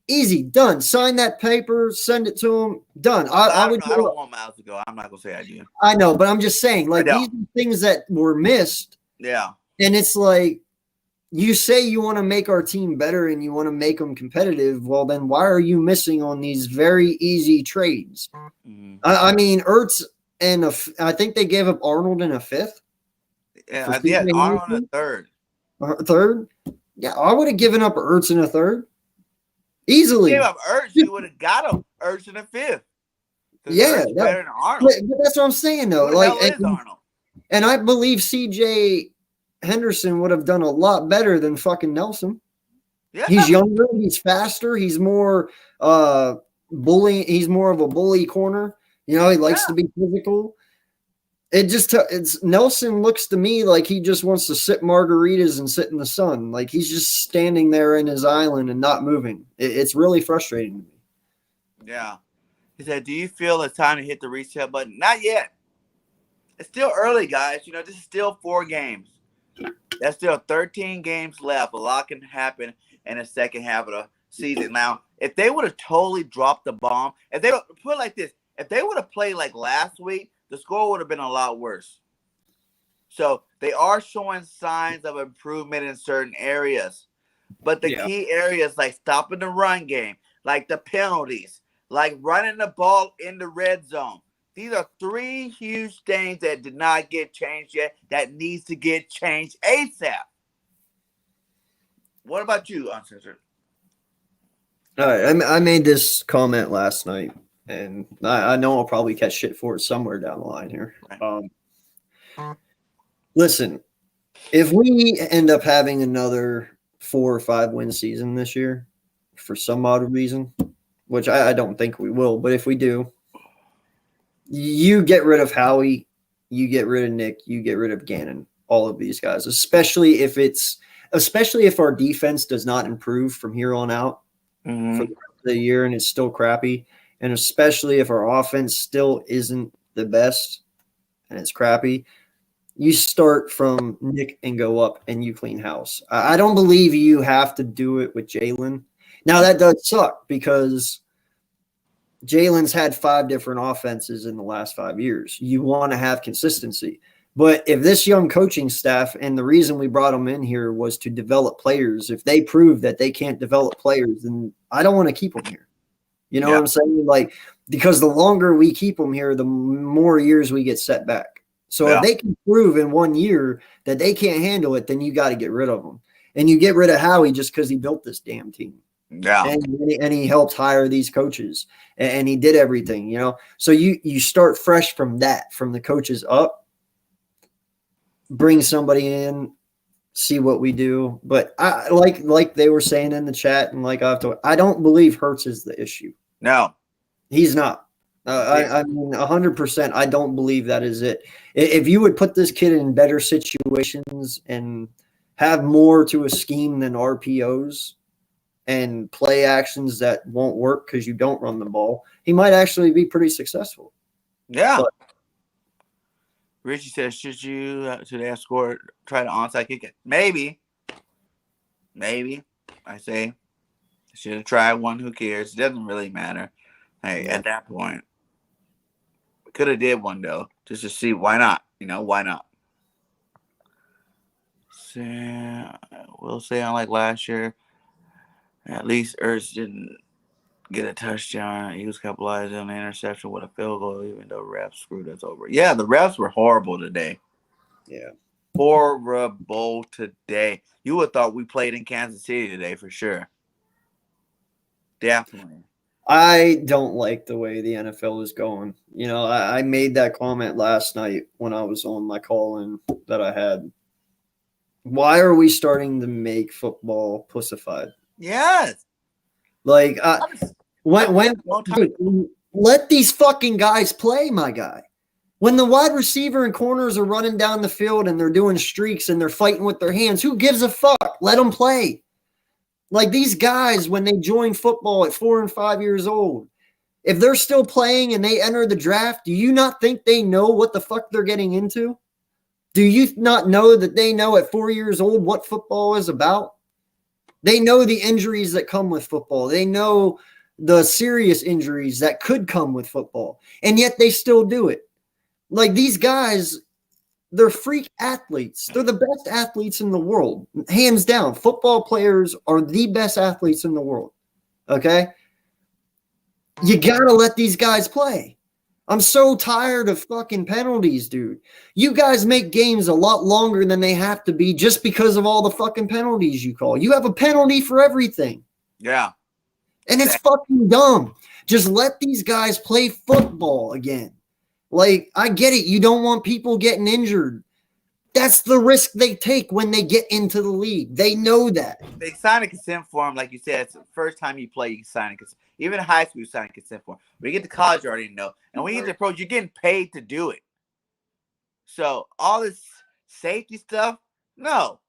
easy, done. Sign that paper, send it to him, done. I don't want Miles to go. I'm not gonna say I do. I know, but I'm just saying, these are things that were missed. Yeah, and it's like you say you want to make our team better and you want to make them competitive. Well, then why are you missing on these very easy trades? Mm-hmm. I mean, Ertz and I think they gave up Arnold in a 5th. Yeah, I did. Arnold in a 3rd. Third? Yeah, I would have given up Ertz in a 3rd. Easily. If you gave up Ertz, you would have got him Ertz in a 5th. Yeah, better than Arnold. But that's what I'm saying, though. Arnold? And I believe C.J. Henderson would have done a lot better than fucking Nelson. Yeah. He's younger, he's faster, he's more he's more of a bully corner. He likes to be physical. It's Nelson looks to me like he just wants to sip margaritas and sit in the sun. Like he's just standing there in his island and not moving. It's really frustrating to me. Yeah. He said, do you feel it's time to hit the reset button? Not yet. It's still early, guys. This is still 4 games. There's still 13 games left. A lot can happen in the second half of the season. Now, if they would have totally dropped the bomb, if they would put it like this, if they would have played like last week, the score would have been a lot worse. So they are showing signs of improvement in certain areas. But the key areas like stopping the run game, like the penalties, like running the ball in the red zone. These are 3 huge things that did not get changed yet that needs to get changed ASAP. What about you, Uncensored? All right, I made this comment last night, and I know I'll probably catch shit for it somewhere down the line here. Listen, if we end up having another 4 or 5 win season this year, for some odd reason, which I don't think we will, but if we do, you get rid of Howie, you get rid of Nick, you get rid of Gannon, all of these guys, especially if our defense does not improve from here on out for the rest of the year and it's still crappy, and especially if our offense still isn't the best and it's crappy. You start from Nick and go up and you clean house. I don't believe you have to do it with Jalen. Now, that does suck because Jalen's had 5 different offenses in the last 5 years. You want to have consistency. But if this young coaching staff, and the reason we brought them in here was to develop players, if they prove that they can't develop players, then I don't want to keep them here. You know what I'm saying? Like, because the longer we keep them here, the more years we get set back. So if they can prove in 1 year that they can't handle it, then you got to get rid of them. And you get rid of Howie just because he built this damn team. Yeah. And he helped hire these coaches. And he did everything, So you start fresh from that, from the coaches up, bring somebody in, see what we do. But I like they were saying in the chat, and I don't believe Hurts is the issue. No. He's not. I mean, 100%. I don't believe that is it. If you would put this kid in better situations and have more to a scheme than RPOs and play actions that won't work because you don't run the ball, he might actually be pretty successful. Yeah. But Richie says, should they have scored, try to onside kick it? Maybe. I say, should have tried one. Who cares? It doesn't really matter. Hey, at that point. Could have did one, though, just to see. Why not? Why not? So, we'll say unlike last year, at least Ertz didn't get a touchdown. He was capitalized on the interception with a field goal, even though refs screwed us over. Yeah, the refs were horrible today. Yeah. Horrible today. You would have thought we played in Kansas City today for sure. Definitely. I don't like the way the NFL is going. I made that comment last night when I was on my call-in that I had. Why are we starting to make football pussified? Yes. Like, let these fucking guys play, my guy. When the wide receiver and corners are running down the field and they're doing streaks and they're fighting with their hands, who gives a fuck? Let them play. Like, these guys, when they join football at 4 and 5 years old, if they're still playing and they enter the draft, do you not think they know what the fuck they're getting into? Do you not know that they know at 4 years old what football is about? They know the injuries that come with football. They know the serious injuries that could come with football, and yet they still do it. Like, these guys, they're freak athletes. They're the best athletes in the world, hands down. Football players are the best athletes in the world, okay? You got to let these guys play. I'm so tired of fucking penalties, dude. You guys make games a lot longer than they have to be just because of all the fucking penalties you call. You have a penalty for everything. Yeah. And it's fucking dumb. Just let these guys play football again. Like, I get it. You don't want people getting injured. That's the risk they take when they get into the league. They know that. They sign a consent form, like you said. It's the first time you play, you sign a consent. Even in high school, you sign a consent form. When you get to college, you already know. And when you get to pro, you're getting paid to do it. So all this safety stuff, no.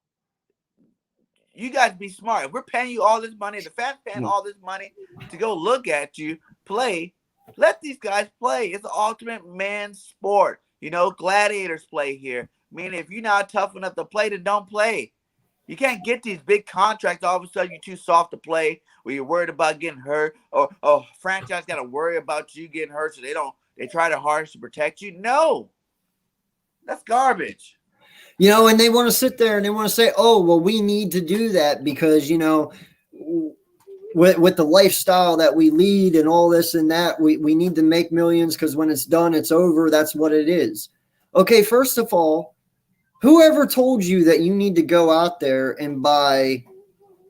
you guys be smart. If we're paying you all this money, the fans paying all this money to go look at you play, let these guys play. It's the ultimate man sport. You know, gladiators play here. Meaning if you're not tough enough to play, then don't play. You can't get these big contracts. All of a sudden, you're too soft to play, or you're worried about getting hurt, or franchise got to worry about you getting hurt, so they try to hardest to protect you. No, that's garbage. You know, and they want to sit there and they want to say, oh, well, we need to do that because, you know, with the lifestyle that we lead and all this and that, we need to make millions because when it's done, it's over. That's what it is. Okay, first of all, whoever told you that you need to go out there and buy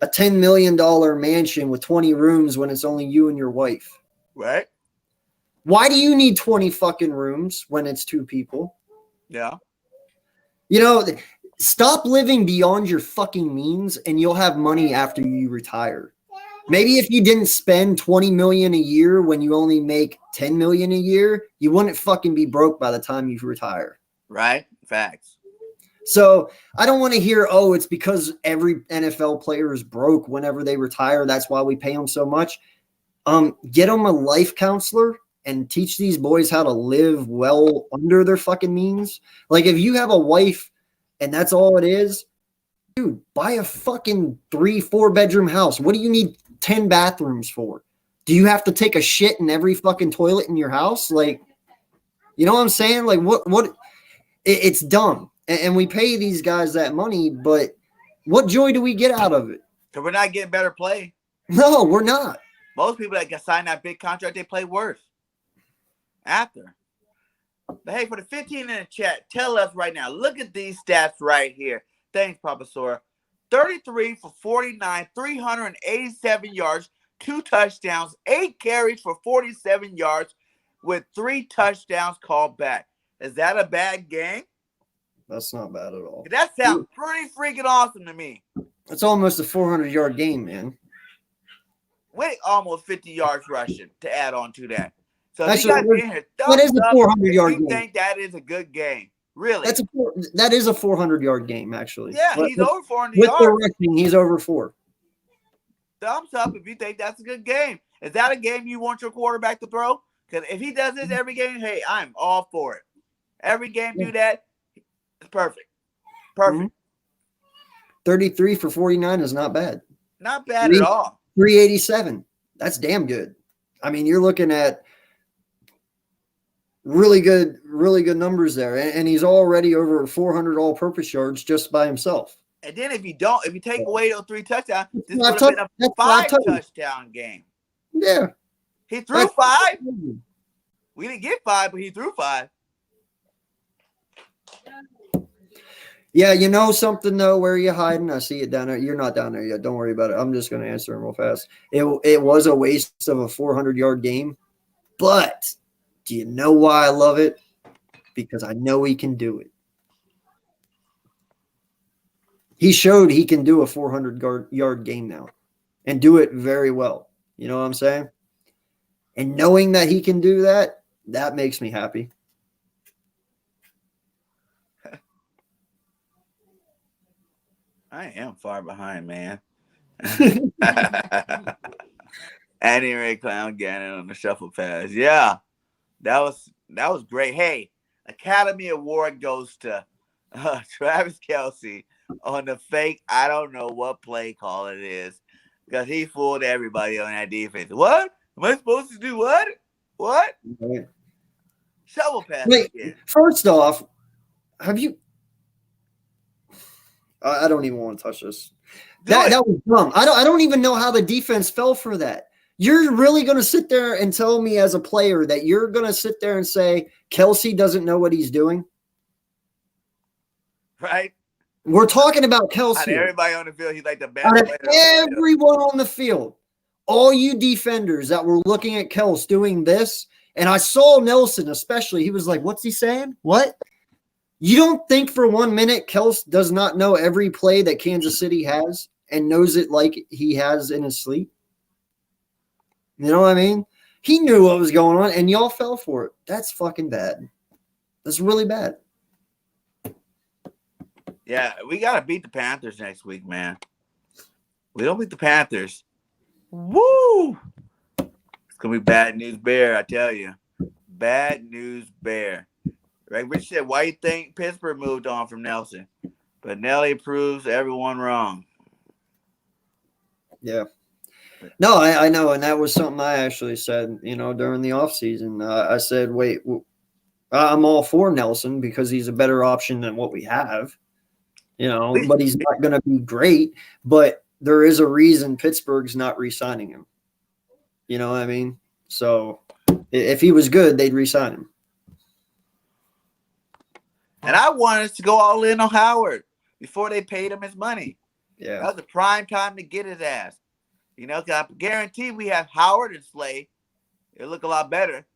a $10 million mansion with 20 rooms when it's only you and your wife? Right. Why do you need 20 fucking rooms when it's two people? Yeah. You know, stop living beyond your fucking means and you'll have money after you retire. Maybe if you didn't spend 20 million a year when you only make 10 million a year, you wouldn't fucking be broke by the time you retire. Right. Facts. So I don't want to hear, oh, it's because every NFL player is broke whenever they retire. That's why we pay them so much. Get them a life counselor and teach these boys how to live well under their fucking means. Like if you have a wife and that's all it is, dude, buy a fucking 3-4 bedroom house. What do you need 10 bathrooms for? Do you have to take a shit in every fucking toilet in your house? Like, you know what I'm saying? Like it's dumb. And we pay these guys that money, but what joy do we get out of it? So we're not getting better play. No, we're not. Most people that sign that big contract, they play worse after. But hey, for the 15 in the chat, tell us right now. Look at these stats right here. Thanks, Papa Sora. 33 for 49, 387 yards, 2 touchdowns, 8 carries for 47 yards with 3 touchdowns called back. Is that a bad game? That's not bad at all. That sounds pretty freaking awesome to me. It's almost a 400-yard game, man. With almost 50 yards rushing to add on to that. So That's you guys in here, that is a 400-yard game. You think that is a good game? Really? That is a 400-yard game, actually. Yeah, he's over 400 with yards. the rushing, he's over 4. Thumbs up if you think that's a good game. Is that a game you want your quarterback to throw? Because if he does this every game, hey, I'm all for it. Every game do that. It's perfect. Perfect. Mm-hmm. 33 for 49 is not bad. Not bad at all. 387. That's damn good. I mean, you're looking at really good numbers there. And he's already over 400 all-purpose yards just by himself. And then if you take away those 3 touchdowns, this would have been a 5-touchdown game. Yeah. He threw 5. We didn't get 5, but he threw 5. Yeah, you know something, though, where are you hiding? I see it down there. You're not down there yet. Don't worry about it. I'm just going to answer him real fast. It was a waste of a 400-yard game, but do you know why I love it? Because I know he can do it. He showed he can do a 400-yard game now and do it very well. You know what I'm saying? And knowing that he can do that, that makes me happy. I am far behind, man. Anyway, Clown Gannon on the shuffle pass. Yeah, that was great. Hey, Academy Award goes to Travis Kelce on the fake. I don't know what play call it is because he fooled everybody on that defense. What? Am I supposed to do what? What? Right. Shovel pass. Wait, first off, have you? I don't even want to touch this. That was dumb. I don't even know how the defense fell for that. You're really going to sit there and tell me as a player that you're going to sit there and say Kelce doesn't know what he's doing? Right. We're talking about Kelce. Everybody on the field, he's like the best player. Everyone on the field, all you defenders that were looking at Kelce doing this, and I saw Nelson especially, he was like, what's he saying? What? You don't think for 1 minute Kelce does not know every play that Kansas City has and knows it like he has in his sleep? You know what I mean? He knew what was going on, and y'all fell for it. That's fucking bad. That's really bad. Yeah, we got to beat the Panthers next week, man. We don't beat the Panthers. Woo! It's gonna be bad news bear, I tell you. Bad news bear. Right? Rich said, why you think Pittsburgh moved on from Nelson? But Nelly proves everyone wrong. Yeah. No, I know, and that was something I actually said, during the offseason. I said, wait, I'm all for Nelson because he's a better option than what we have, but he's not going to be great. But there is a reason Pittsburgh's not re-signing him. You know what I mean? So if he was good, they'd re-sign him. And I wanted us to go all in on Howard before they paid him his money. Yeah. That was the prime time to get his ass. Cause I guarantee we have Howard and Slay. It'll look a lot better.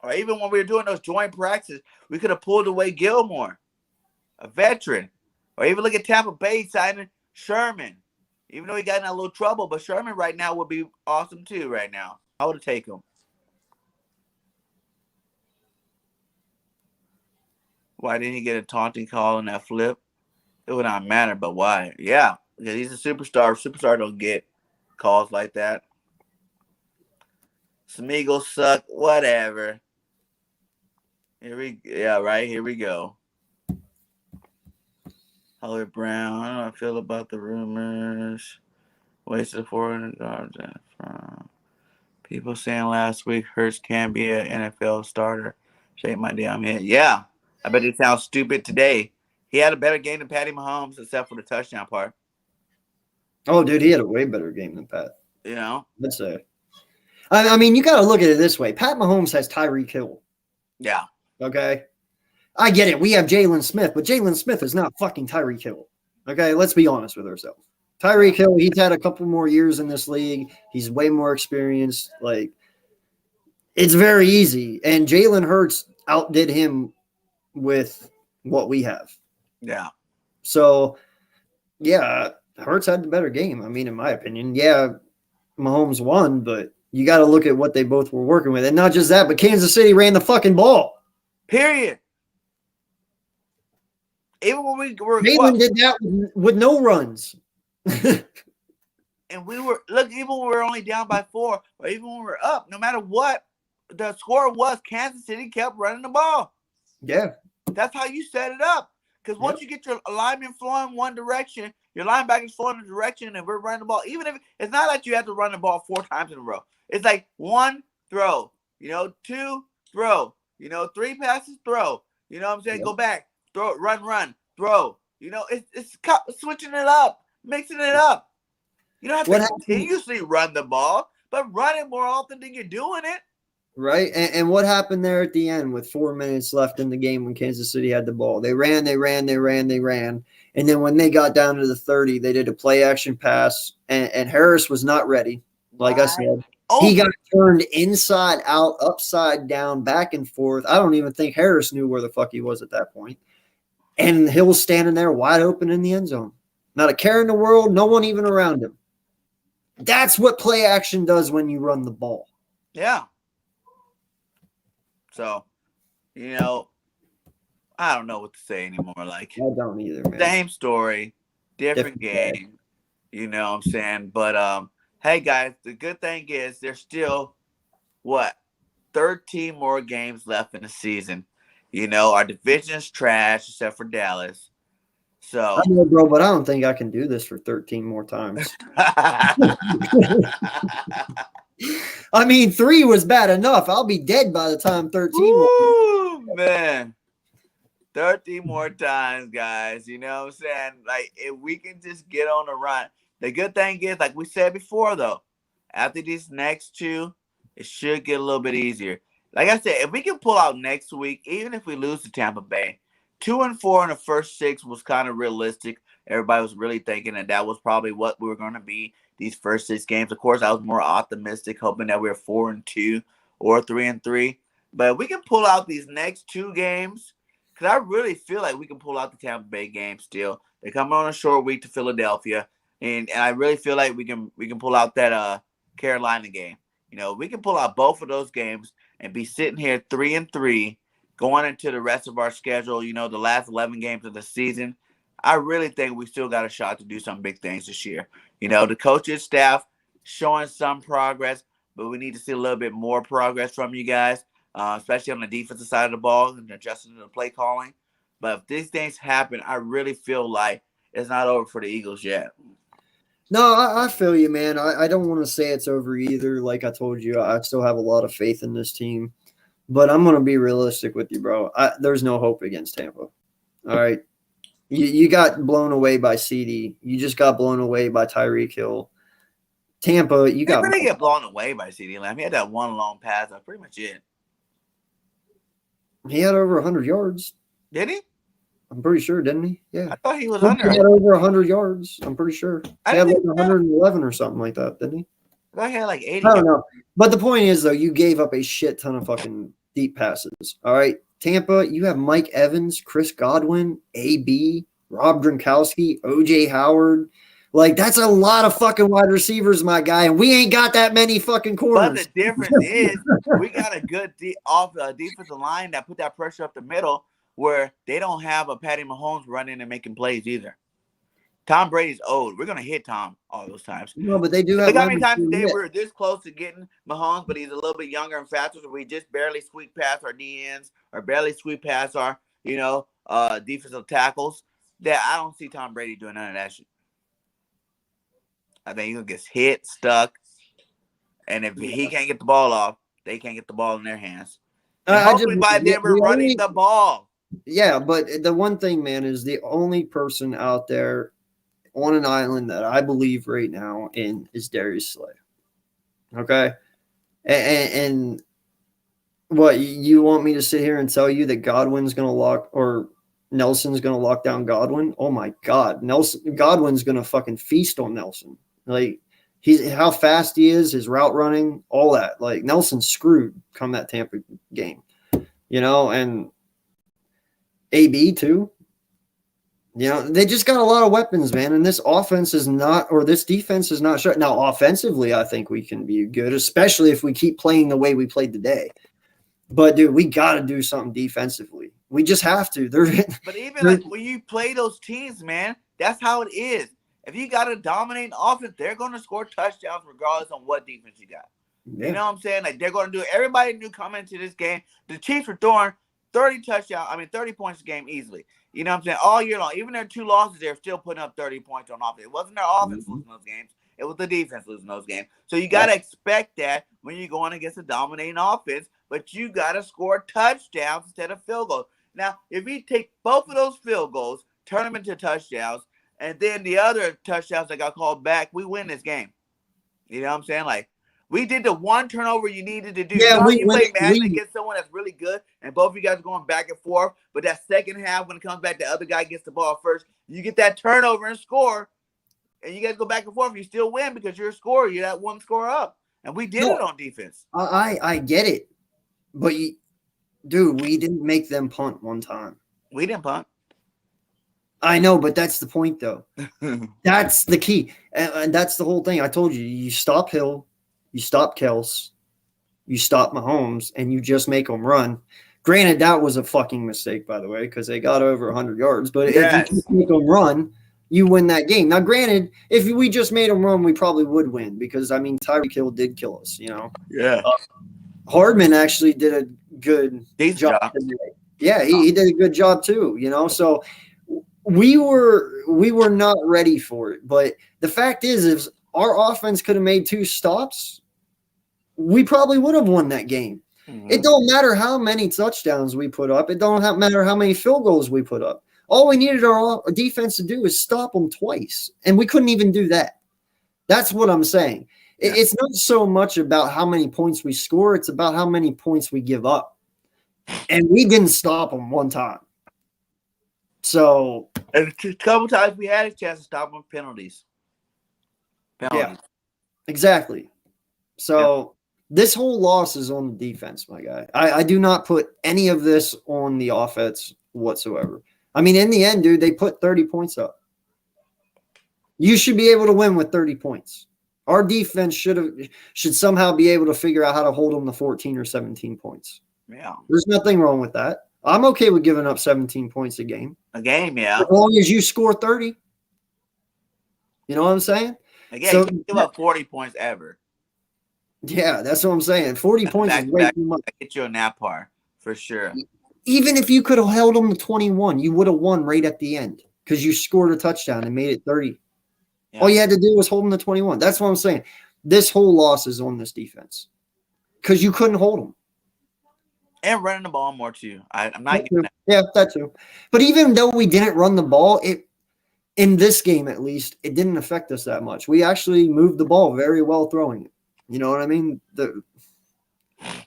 Or even when we were doing those joint practices, we could have pulled away Gilmore, a veteran. Or even look at Tampa Bay signing Sherman. Even though he got in a little trouble, but Sherman right now would be awesome too right now. I would take him. Why didn't he get a taunting call in that flip? It would not matter, but why? Yeah, because he's a superstar. Superstar don't get calls like that. Smeagol suck. Whatever. Here we go. Holly Brown. How do I feel about the rumors? Wasted $400 from people saying last week Hurts can be an NFL starter. Shake my damn head. Yeah, I bet it sounds stupid today. He had a better game than Patty Mahomes, except for the touchdown part. Oh, dude, he had a way better game than Pat. Let's say. I mean, you got to look at it this way. Pat Mahomes has Tyreek Hill. Yeah. Okay. I get it. We have Jalen Smith, but Jalen Smith is not fucking Tyreek Hill. Okay. Let's be honest with ourselves. Tyreek Hill, he's had a couple more years in this league. He's way more experienced. Like, it's very easy. And Jalen Hurts outdid him with what we have. Yeah. So, yeah, Hurts had the better game. I mean, in my opinion, yeah, Mahomes won, but you got to look at what they both were working with. And not just that, but Kansas City ran the fucking ball. Period. Even when we were Jalen did that with no runs. And we were, even when we were only down by 4, or even when we were up, no matter what the score was, Kansas City kept running the ball. Yeah. That's how you set it up. Because once you get your alignment flowing one direction, your linebackers flowing in a direction, and we're running the ball. Even if it's not like you have to run the ball 4 times in a row. It's like 1 throw, 2 throw, 3 passes throw. You know what I'm saying? Yep. Go back, throw, run, throw. It's switching it up, mixing it up. You don't have to continuously run the ball, but run it more often than you're doing it. Right. And what happened there at the end with 4 minutes left in the game when Kansas City had the ball? They ran. And then when they got down to the 30, they did a play action pass, and Harris was not ready. Like I said, he got turned inside out, upside down, back and forth. I don't even think Harris knew where the fuck he was at that point. And Hill's standing there wide open in the end zone. Not a care in the world, no one even around him. That's what play action does when you run the ball. Yeah. So, I don't know what to say anymore. Like, I don't either, man. Same story, different game. You know what I'm saying? But hey guys, the good thing is there's still 13 more games left in the season. Our division's trash except for Dallas. So I know, bro, but I don't think I can do this for 13 more times. I mean, 3 was bad enough. I'll be dead by the time 13. Woo, man. 13 more times, guys. You know what I'm saying? Like, if we can just get on the run. The good thing is, like we said before, though, after these next 2, it should get a little bit easier. Like I said, if we can pull out next week, even if we lose to Tampa Bay, 2-4 in the first 6 was kind of realistic. Everybody was really thinking that was probably what we were going to be these first 6 games. Of course, I was more optimistic, hoping that we were 4-2 or 3-3. But if we can pull out these next 2 games, because I really feel like we can pull out the Tampa Bay game still. They're coming on a short week to Philadelphia, and I really feel like we can pull out that Carolina game. We can pull out both of those games and be sitting here 3-3 going into the rest of our schedule. The last 11 games of the season. I really think we still got a shot to do some big things this year. You know, the coaches staff showing some progress, but we need to see a little bit more progress from you guys, especially on the defensive side of the ball and adjusting to the play calling. But if these things happen, I really feel like it's not over for the Eagles yet. No, I feel you, man. I don't want to say it's over either. Like I told you, I still have a lot of faith in this team. But I'm going to be realistic with you, bro. There's no hope against Tampa. All right. You got blown away by CD. You just got blown away by Tyreek Hill. Tampa, you got. They really get blown away by CD Lamb. He had that one long pass. That's pretty much it. He had over 100 yards. Did he? I'm pretty sure, didn't he? Yeah. I thought he was under. He had over 100 yards. I'm pretty sure. He had like 111 or something like that, didn't he? I thought he had like 80. I don't know. But the point is, though, you gave up a shit ton of fucking deep passes. All right. Tampa, you have Mike Evans, Chris Godwin, AB, Rob Gronkowski, OJ Howard. Like, that's a lot of fucking wide receivers, my guy. And we ain't got that many fucking corners. But the difference is we got a good defensive line that put that pressure up the middle where they don't have a Patty Mahomes running and making plays either. Tom Brady's old. We're going to hit Tom all those times. No, but they do have. Look how many times today we're this close to getting Mahomes, but he's a little bit younger and faster, so we just barely squeak past our DNs or barely squeak past our, defensive tackles. That I don't see Tom Brady doing none of that shit. I think he's going to get hit, stuck, and if he can't get the ball off, they can't get the ball in their hands. Hopefully by then we're running the ball. Yeah, but the one thing, man, is the only person out there on an island that I believe right now in is Darius Slay. Okay? And what, you want me to sit here and tell you that Godwin's going to Nelson's going to lock down Godwin? Oh my God. Godwin's going to fucking feast on Nelson. Like, how fast he is, his route running, all that. Like, Nelson's screwed come that Tampa game. And AB too. They just got a lot of weapons, man. And this offense is not, or this defense is not sure. Now, offensively, I think we can be good, especially if we keep playing the way we played today. But, dude, we got to do something defensively. We just have to. But even like when you play those teams, man, that's how it is. If you got a dominating offense, they're going to score touchdowns regardless on what defense you got. Yeah. You know what I'm saying? Like, they're going to do it. Everybody knew coming into this game, the Chiefs were throwing 30 points a game easily. You know what I'm saying? All year long. Even their 2 losses, they're still putting up 30 points on offense. It wasn't their offense losing those games. It was the defense losing those games. So you got to expect that when you're going against a dominating offense, but you got to score touchdowns instead of field goals. Now, if you take both of those field goals, turn them into touchdowns, and then the other touchdowns that got called back, we win this game. You know what I'm saying? Like, we did the one turnover you needed to do. Yeah, you play Madden against someone that's really good, and both of you guys are going back and forth, but that second half, when it comes back, the other guy gets the ball first. You get that turnover and score, and you guys go back and forth. You still win because you're a scorer. You're that one score up. And we did it on defense. I get it. But, dude, we didn't make them punt one time. We didn't punt. I know, but that's the point, though. That's the key. And that's the whole thing. I told you, you stop Hill, you stop Kels, you stop Mahomes, and you just make them run. Granted, that was a fucking mistake, by the way, because they got over 100 yards. But if you just make them run, you win that game. Now, granted, if we just made them run, we probably would win because, Tyreek Hill did kill us, Yeah. Hardman actually did a good job today. Yeah, he did a good job too, So we were not ready for it. But the fact is, if our offense could have made 2 stops, we probably would have won that game. Mm-hmm. It don't matter how many touchdowns we put up. It don't matter how many field goals we put up. All we needed our defense to do is stop them twice, and we couldn't even do that. That's what I'm saying. Yeah. It's not so much about how many points we score. It's about how many points we give up. And we didn't stop them one time. So, and a couple times we had a chance to stop them penalties. Yeah, exactly. So this whole loss is on the defense, my guy. I do not put any of this on the offense whatsoever. In the end, dude, they put 30 points up. You should be able to win with 30 points. Our defense should somehow be able to figure out how to hold them to 14 or 17 points. Yeah. There's nothing wrong with that. I'm okay with giving up 17 points a game. A game, yeah. As long as you score 30. You know what I'm saying? Again, So you can't give up 40 points ever. yeah, that's what I'm saying. 40 points is way too much. I get you on that part for sure. Even if you could have held them to 21, you would have won right at the end because you scored a touchdown and made it 30. Yeah. All you had to do was hold them to 21. That's what I'm saying. This whole loss is on this defense because you couldn't hold them. And running the ball more too. I'm not getting that. Yeah, that too. But even though we didn't run the ball, in this game at least, it didn't affect us that much. We actually moved the ball very well throwing it. You know what I mean?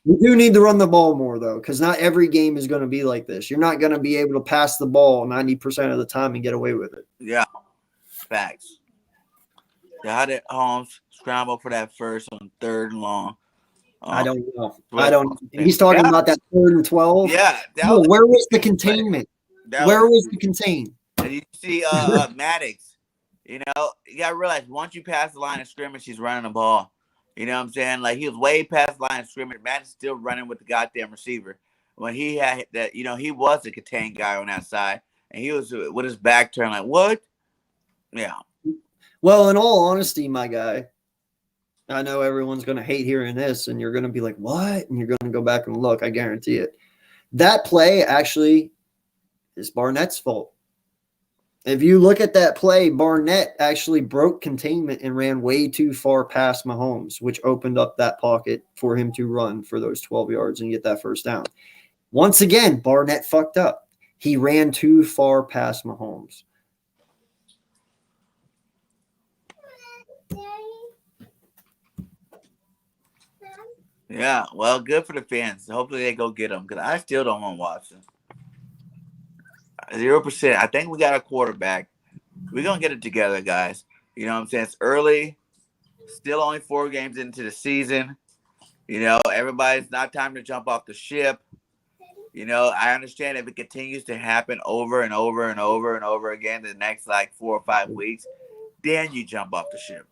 We do need to run the ball more, though, because not every game is going to be like this. You're not going to be able to pass the ball 90% of the time and get away with it. Yeah, facts. Yeah, how did Holmes scramble for that first on 3rd and long? I don't know. He's talking about that 3rd and 12. Yeah. Where was the containment? Where was the contain? And you see Maddox, you know, you got to realize once you pass the line of scrimmage, he's running the ball. You know what I'm saying? Like, he was way past the line of scrimmage. Maddox still running with the goddamn receiver. When he had that, you know, he was the contained guy on that side. And he was with his back turned like, what? Yeah. Well, in all honesty, my guy, I know everyone's going to hate hearing this, and you're going to be like, what? And you're going to go back and look. I guarantee it. That play actually is Barnett's fault. If you look at that play, Barnett actually broke containment and ran way too far past Mahomes, which opened up that pocket for him to run for those 12 yards and get that first down. Once again, Barnett fucked up. He ran too far past Mahomes. Yeah, well, good for the fans. Hopefully they go get them because I still don't want Watson. 0%. I think we got a quarterback. We're going to get it together, guys. You know what I'm saying? It's early. Still only 4 games into the season. You know, everybody's not time to jump off the ship. You know, I understand if it continues to happen over and over and over and over again the next, like, 4 or 5 weeks, then you jump off the ship.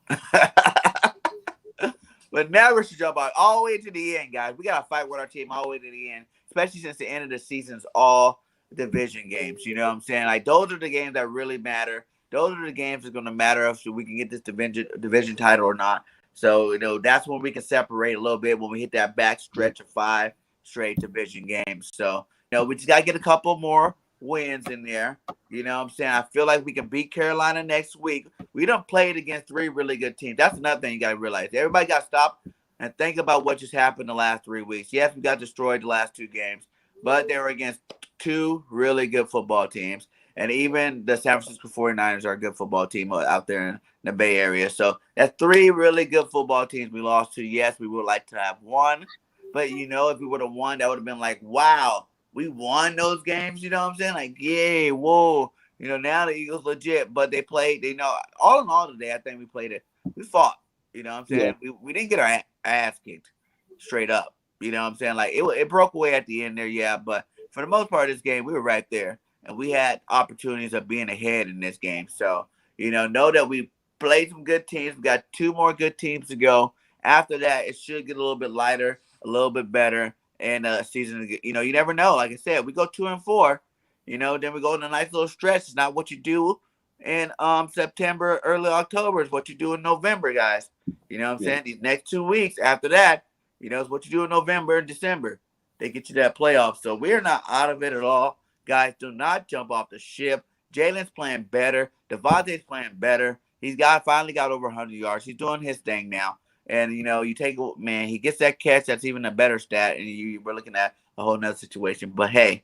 But never should jump off all the way to the end, guys. We got to fight with our team all the way to the end, especially since the end of the season's all division games. You know what I'm saying? Like, those are the games that really matter. Those are the games that's going to matter if we can get this division title or not. So, you know, that's when we can separate a little bit when we hit that back stretch of 5 straight division games. So, you know, we just got to get a couple more wins in there. You know what I'm saying? I feel like we can beat Carolina next week. We done played against 3 really good teams. That's another thing you got to realize. Everybody got to stop and think about what just happened the last 3 weeks. Yes, we got destroyed the last 2 games, but they were against 2 really good football teams. And even the San Francisco 49ers are a good football team out there in the Bay Area. So that's 3 really good football teams we lost to. Yes, we would like to have won. But, you know, if we would have won, that would have been like, wow, we won those games. You know what I'm saying? Like, yay, whoa. You know, now the Eagles legit. But they played, you know, all in all today, I think we played it. We fought. You know what I'm saying? Yeah. We didn't get our ass kicked straight up. You know what I'm saying? Like, it broke away at the end there, yeah. But for the most part of this game, we were right there. And we had opportunities of being ahead in this game. So, you know that we played some good teams. We got 2 more good teams to go. After that, it should get a little bit lighter, a little bit better. And season, you know, you never know. Like I said, we go 2-4, you know, then we go in a nice little stretch. It's not what you do in September, early October. It's what you do in November, guys. You know what I'm saying? These next 2 weeks after that, you know, it's what you do in November and December. They get you that playoff. So we're not out of it at all. Guys, do not jump off the ship. Jalen's playing better. Devontae's playing better. He's finally got over 100 yards. He's doing his thing now. And, you know, he gets that catch. That's even a better stat. And we're looking at a whole nother situation. But, hey,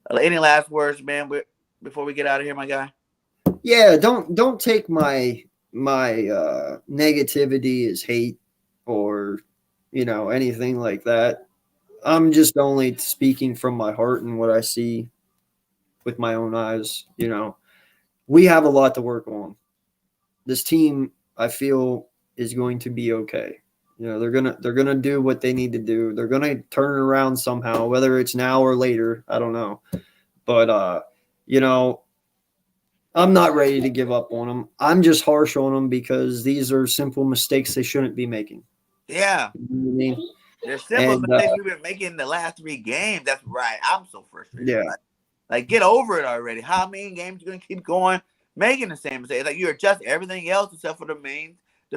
any last words, man, before we get out of here, my guy? Yeah, don't take my negativity as hate or, you know, anything like that. I'm just only speaking from my heart and what I see with my own eyes. You know, we have a lot to work on. This team, I feel, is going to be okay. You know, they're gonna do what they need to do. They're gonna turn it around somehow, whether it's now or later. I don't know, but you know, I'm not ready to give up on them. I'm just harsh on them because these are simple mistakes they shouldn't be making. Yeah. You know what I mean? They're simple And mistakes we've been making the last 3 games. That's right. I'm so frustrated. yeah, Like, get over it already. How many games you gonna keep going making the same mistakes? Like, you adjust everything else except for the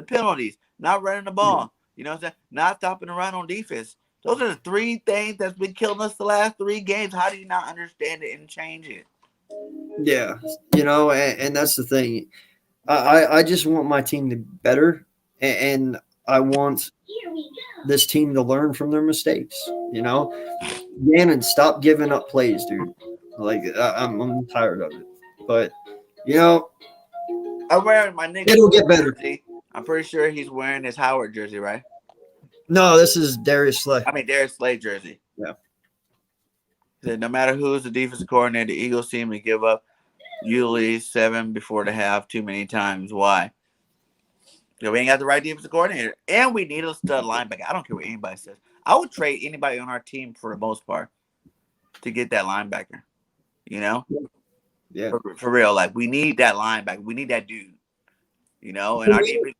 penalties, not running the ball. You know what I'm saying? Not stopping the run on defense. Those are the 3 things that's been killing us the last 3 games. How do you not understand it and change it? yeah, and that's the thing. I just want my team to be better, and I want this team to learn from their mistakes. Gannon, stop giving up plays, dude. Like I'm tired of it. But I'm wearing my Nick it'll get better. jersey. I'm pretty sure he's wearing his Howard jersey, right? No, this is Darius Slay. I mean, Darius Slay jersey. Yeah. No matter who's the defensive coordinator, the Eagles seem to give up usually 7 before the half too many times. Why? We ain't got the right defensive coordinator, and we need a stud linebacker. I don't care what anybody says. I would trade anybody on our team for the most part to get that linebacker. Yeah. For real, like we need that linebacker. We need that dude. And our defense.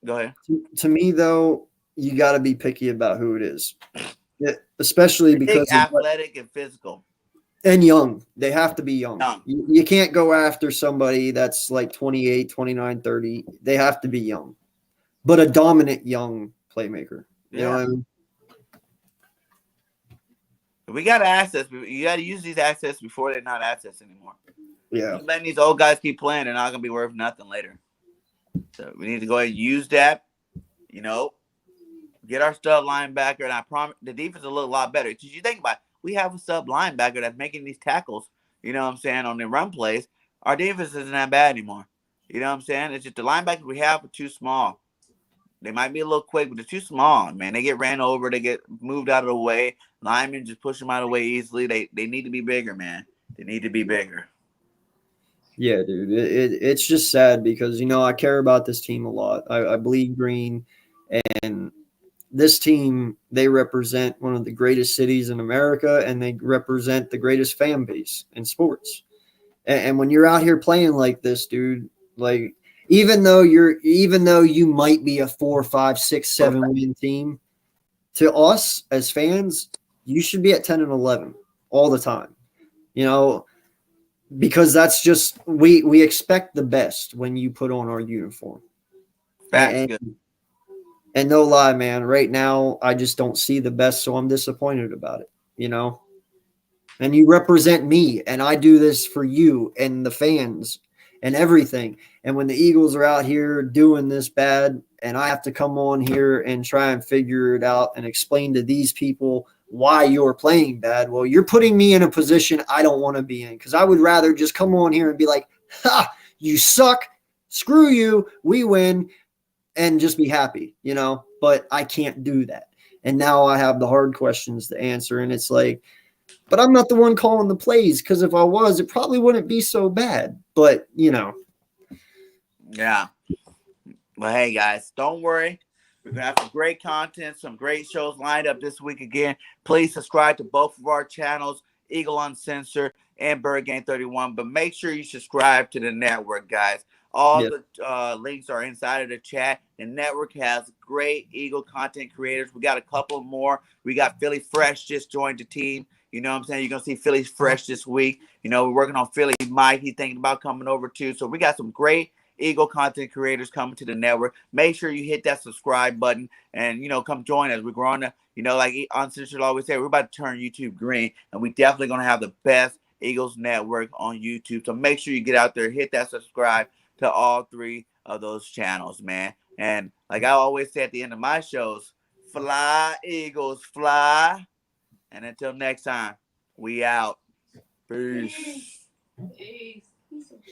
Go ahead. To me, though, you got to be picky about who it is, especially because athletic and physical. And young. They have to be young. You can't go after somebody that's like 28, 29, 30. They have to be young, but a dominant young playmaker. You know what I mean? We got assets. You got to use these assets before they're not assets anymore. Yeah. Just letting these old guys keep playing, they're not going to be worth nothing later. So we need to go ahead and use that, get our stud linebacker. And I promise the defense will look a lot better. Because you think about it, we have a sub linebacker that's making these tackles, on the run plays. Our defense isn't that bad anymore. You know what I'm saying? It's just the linebackers we have are too small. They might be a little quick, but they're too small, man. They get ran over. They get moved out of the way. Linemen just push them out of the way easily. They need to be bigger, man. They need to be bigger. Yeah, dude. It's just sad because, I care about this team a lot. I bleed green, and this team, they represent one of the greatest cities in America, and they represent the greatest fan base in sports. And when you're out here playing like this, dude, like even though you might be a 4, 5, 6, 7 win team, to us as fans, you should be at 10 and 11 all the time. Because that's just we expect the best when you put on our uniform. And no lie, man, right now I just don't see the best, so I'm disappointed about it, And you represent me, and I do this for you and the fans and everything. And when the Eagles are out here doing this bad, and I have to come on here and try and figure it out and explain to these people why you're playing bad, well, you're putting me in a position I don't want to be in, because I would rather just come on here and be like, ha, you suck, screw you, we win, and just be happy, but I can't do that. And now I have the hard questions to answer, and it's like, but I'm not the one calling the plays, because if I was, it probably wouldn't be so bad. But, Yeah. Well, hey, guys, don't worry. We're going to have some great content, some great shows lined up this week again. Please subscribe to both of our channels, Eagle Uncensored and BIRDGANG 31. But make sure you subscribe to the network, guys. All the links are inside of the chat. The network has great Eagle content creators. We got a couple more. We got Philly Fresh just joined the team. You know what I'm saying? You're going to see Philly Fresh this week. We're working on Philly Mike. He's thinking about coming over too. So we got some great Eagle content creators coming to the network. Make sure you hit that subscribe button and, come join us. We're growing to, like Uncensored always say, we're about to turn YouTube green, and we definitely going to have the best Eagles network on YouTube. So make sure you get out there, hit that subscribe to all 3 of those channels, man. And like I always say at the end of my shows, fly, Eagles, fly. And until next time, we out. Peace.